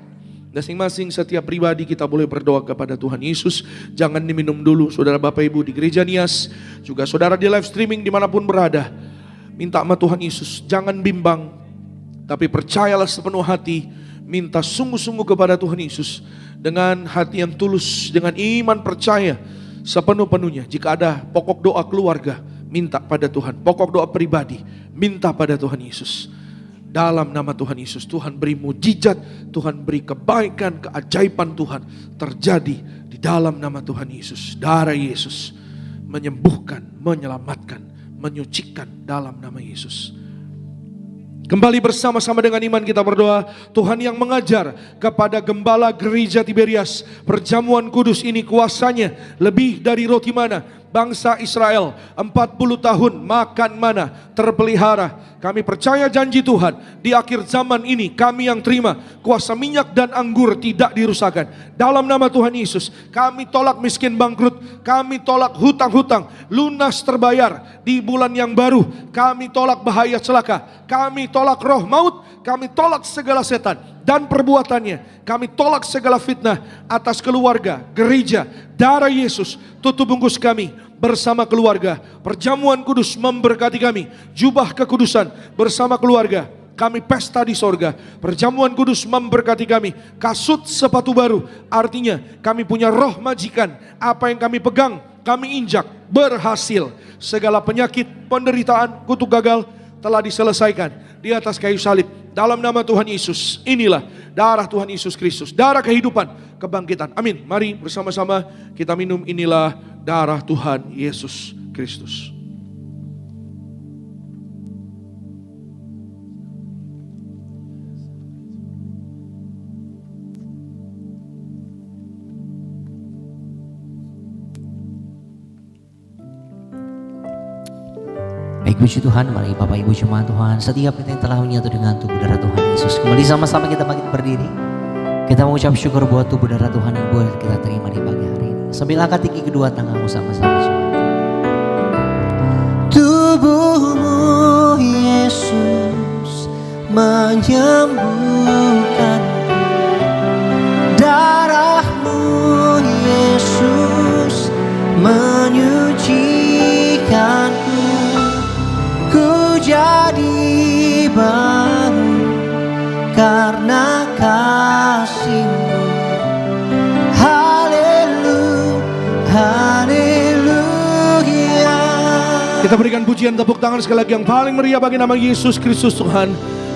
Masing-masing setiap pribadi kita boleh berdoa kepada Tuhan Yesus. Jangan diminum dulu, saudara Bapak Ibu di Gereja Nias, juga saudara di live streaming dimanapun berada. Minta sama Tuhan Yesus, jangan bimbang, tapi percayalah sepenuh hati. Minta sungguh-sungguh kepada Tuhan Yesus dengan hati yang tulus, dengan iman percaya sepenuh-penuhnya. Jika ada pokok doa keluarga, minta pada Tuhan. Pokok doa pribadi, minta pada Tuhan Yesus. Dalam nama Tuhan Yesus, Tuhan beri mujizat, Tuhan beri kebaikan, keajaiban Tuhan terjadi di dalam nama Tuhan Yesus. Darah Yesus menyembuhkan, menyelamatkan, menyucikan dalam nama Yesus. Kembali bersama-sama dengan iman kita berdoa. Tuhan yang mengajar kepada gembala gereja Tiberias, perjamuan kudus ini kuasanya lebih dari roti mana. Bangsa Israel 40 tahun makan mana, terpelihara. Kami percaya janji Tuhan di akhir zaman ini kami yang terima kuasa minyak dan anggur tidak dirusakkan. Dalam nama Tuhan Yesus kami tolak miskin bangkrut, kami tolak hutang-hutang lunas terbayar di bulan yang baru. Kami tolak bahaya celaka, kami tolak roh maut, kami tolak segala setan dan perbuatannya. Kami tolak segala fitnah atas keluarga, gereja. Darah Yesus tutup bungkus kami bersama keluarga. Perjamuan kudus memberkati kami. Jubah kekudusan bersama keluarga. Kami pesta di sorga. Perjamuan kudus memberkati kami. Kasut sepatu baru, artinya kami punya roh majikan. Apa yang kami pegang, kami injak, berhasil. Segala penyakit, penderitaan, kutuk gagal telah diselesaikan di atas kayu salib. Dalam nama Tuhan Yesus, inilah darah Tuhan Yesus Kristus, darah kehidupan, kebangkitan. Amin. Mari bersama-sama kita minum, inilah darah Tuhan Yesus Kristus. Baik, puji Tuhan, mari Bapak Ibu jemaat Tuhan, setiap kita yang telah menyatu dengan tubuh darah Tuhan Yesus, kembali sama-sama kita bangkit berdiri. Kita mengucap syukur buat tubuh darah Tuhan yang boleh kita terima di pagi hari ini. Sambil angkat tinggi kedua tanganmu sama-sama jemaat. Tubuhmu Yesus menyembuhkan, darahmu Yesus menyucikanku. Ku jadi baru karena kasih-Mu. Haleluya, haleluya. Kita berikan pujian tepuk tangan sekali lagi yang paling meriah bagi nama Yesus Kristus Tuhan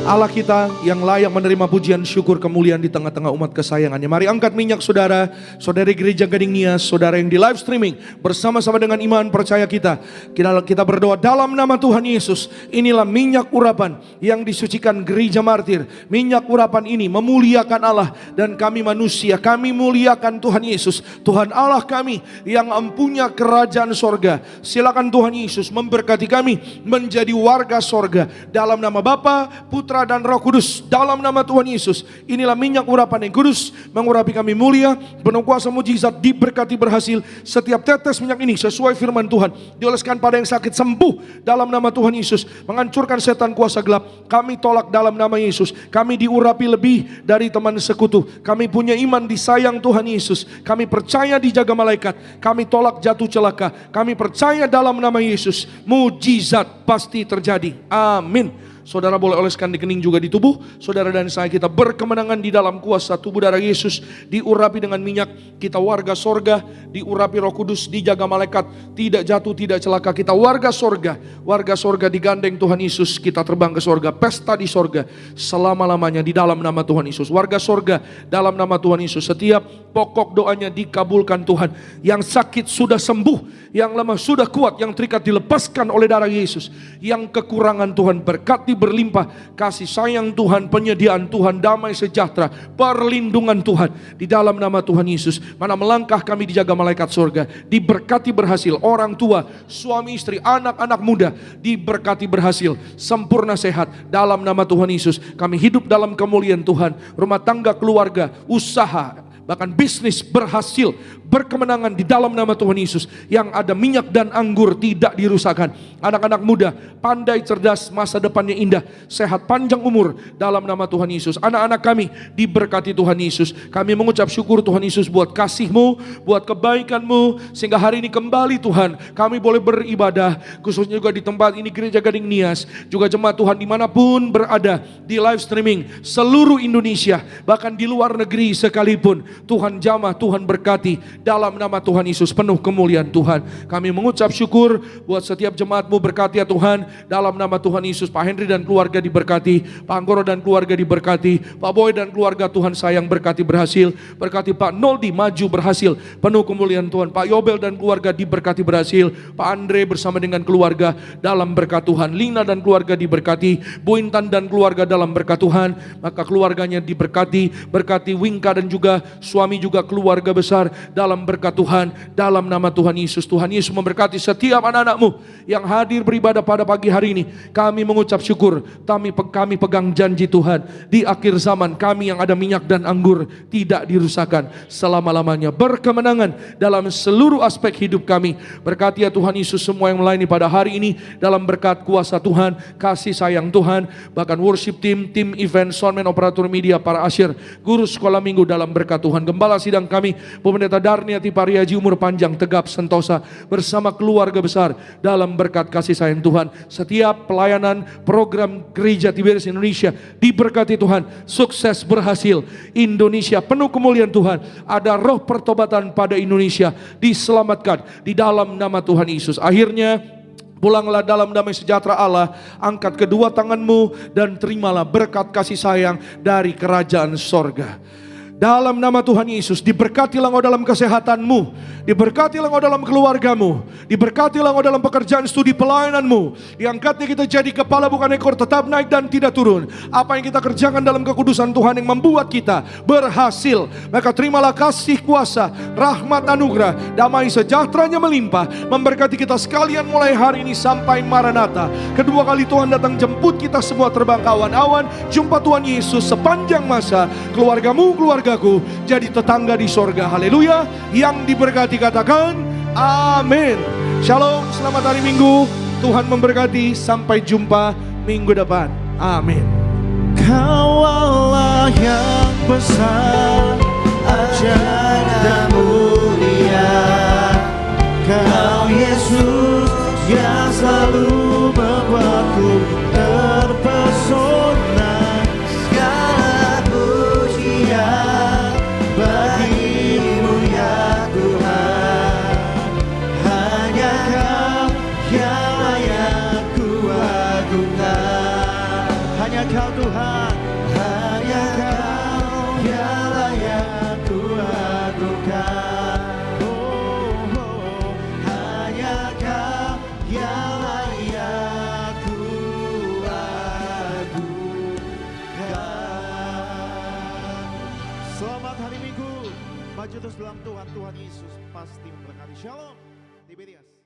Allah kita yang layak menerima pujian, syukur, kemuliaan di tengah-tengah umat kesayangannya. Mari angkat minyak saudara, saudari Gereja Gading Nias, saudara yang di live streaming, bersama-sama dengan iman percaya kita berdoa dalam nama Tuhan Yesus. Inilah minyak urapan yang disucikan gereja martir. Minyak urapan ini memuliakan Allah dan kami manusia. Kami muliakan Tuhan Yesus, Tuhan Allah kami yang empunya kerajaan sorga. Silakan Tuhan Yesus memberkati kami menjadi warga sorga. Dalam nama Bapa, Putra dan Roh Kudus, dalam nama Tuhan Yesus. Inilah minyak urapan yang kudus mengurapi kami mulia, penuh kuasa mujizat, diberkati berhasil. Setiap tetes minyak ini sesuai firman Tuhan dioleskan pada yang sakit, sembuh dalam nama Tuhan Yesus. Menghancurkan setan kuasa gelap, kami tolak dalam nama Yesus. Kami diurapi lebih dari teman sekutu. Kami punya iman disayang Tuhan Yesus. Kami percaya dijaga malaikat. Kami tolak jatuh celaka. Kami percaya dalam nama Yesus mujizat pasti terjadi. Amin. Saudara boleh oleskan di kening juga di tubuh. Saudara dan saya kita berkemenangan di dalam kuasa tubuh darah Yesus. Diurapi dengan minyak. Kita warga sorga. Diurapi Roh Kudus. Dijaga malaikat. Tidak jatuh, tidak celaka. Kita warga sorga. Warga sorga digandeng Tuhan Yesus. Kita terbang ke sorga. Pesta di sorga selama-lamanya di dalam nama Tuhan Yesus. Warga sorga dalam nama Tuhan Yesus. Setiap pokok doanya dikabulkan Tuhan. Yang sakit sudah sembuh. Yang lemah sudah kuat. Yang terikat dilepaskan oleh darah Yesus. Yang kekurangan Tuhan berkati berlimpah. Kasih sayang Tuhan, penyediaan Tuhan, damai sejahtera, perlindungan Tuhan di dalam nama Tuhan Yesus. Mana melangkah kami dijaga malaikat surga, diberkati berhasil. Orang tua, suami istri, anak-anak muda diberkati berhasil, sempurna sehat dalam nama Tuhan Yesus. Kami hidup dalam kemuliaan Tuhan. Rumah tangga, keluarga, usaha, bahkan bisnis berhasil, berkemenangan di dalam nama Tuhan Yesus. Yang ada minyak dan anggur tidak dirusakkan. Anak-anak muda, pandai, cerdas, masa depannya indah, sehat, panjang umur dalam nama Tuhan Yesus. Anak-anak kami diberkati Tuhan Yesus. Kami mengucap syukur Tuhan Yesus buat kasih-Mu, buat kebaikan-Mu, sehingga hari ini kembali Tuhan kami boleh beribadah, khususnya juga di tempat ini Gereja Gading Nias, juga jemaat Tuhan dimanapun berada di live streaming seluruh Indonesia, bahkan di luar negeri sekalipun. Tuhan jamah, Tuhan berkati dalam nama Tuhan Yesus, penuh kemuliaan Tuhan. Kami mengucap syukur buat setiap jemaat-Mu, berkati ya Tuhan dalam nama Tuhan Yesus. Pak Henry dan keluarga diberkati, Pak Anggoro dan keluarga diberkati, Pak Boy dan keluarga Tuhan sayang berkati berhasil, berkati Pak Noldi maju berhasil, penuh kemuliaan Tuhan. Pak Yobel dan keluarga diberkati berhasil, Pak Andre bersama dengan keluarga dalam berkat Tuhan. Lina dan keluarga diberkati, Bu Intan dan keluarga dalam berkat Tuhan, maka keluarganya diberkati, berkati Wingka dan juga suami juga keluarga besar dalam berkat Tuhan, dalam nama Tuhan Yesus. Tuhan Yesus memberkati setiap anak-anak-Mu yang hadir beribadah pada pagi hari ini. Kami mengucap syukur, kami pegang janji Tuhan, di akhir zaman kami yang ada minyak dan anggur tidak dirusakkan selama-lamanya, berkemenangan dalam seluruh aspek hidup kami. Berkati ya Tuhan Yesus semua yang melayani pada hari ini dalam berkat kuasa Tuhan, kasih sayang Tuhan, bahkan worship team, tim event, soundman, operator media, para asyir, guru sekolah minggu dalam berkat Tuhan. Gembala sidang kami, Bu Pendeta Darniati Pariaji, umur panjang, tegap, sentosa, bersama keluarga besar dalam berkat kasih sayang Tuhan. Setiap pelayanan program Gereja Tiberias Indonesia diberkati Tuhan, sukses berhasil. Indonesia penuh kemuliaan Tuhan, ada roh pertobatan pada Indonesia, diselamatkan di dalam nama Tuhan Yesus. Akhirnya pulanglah dalam damai sejahtera Allah, angkat kedua tanganmu dan terimalah berkat kasih sayang dari kerajaan sorga. Dalam nama Tuhan Yesus, diberkatilah engkau dalam kesehatanmu, diberkatilah engkau dalam keluargamu, diberkatilah engkau dalam pekerjaan studi pelayananmu. Diangkatnya kita jadi kepala bukan ekor, tetap naik dan tidak turun. Apa yang kita kerjakan dalam kekudusan Tuhan yang membuat kita berhasil. Maka terimalah kasih kuasa, rahmat, anugerah, damai sejahteranya melimpah, memberkati kita sekalian mulai hari ini sampai Maranatha. Kedua kali Tuhan datang jemput kita semua terbang ke awan-awan. Jumpa Tuhan Yesus sepanjang masa. Keluargamu, keluargaku jadi tetangga di sorga. Haleluya. Yang diberkati katakan amin. Shalom, selamat hari Minggu. Tuhan memberkati. Sampai jumpa minggu depan. Amin. Kau Allah yang besar, ajaib dan mulia. Kau Yesus yang selalu membuatku terpesona. Segala pujian bagimu ya Tuhan. Hanya Kau yang layak ku agungkan. Hanya Kau Tuhan, hanya Kau yang layak ku agungkan. Hanya Kau yang layak ku agungkan. Selamat hari Minggu, maju terus dalam Tuhan. Tuhan Yesus pasti memberkati. Shalom, Tiberias.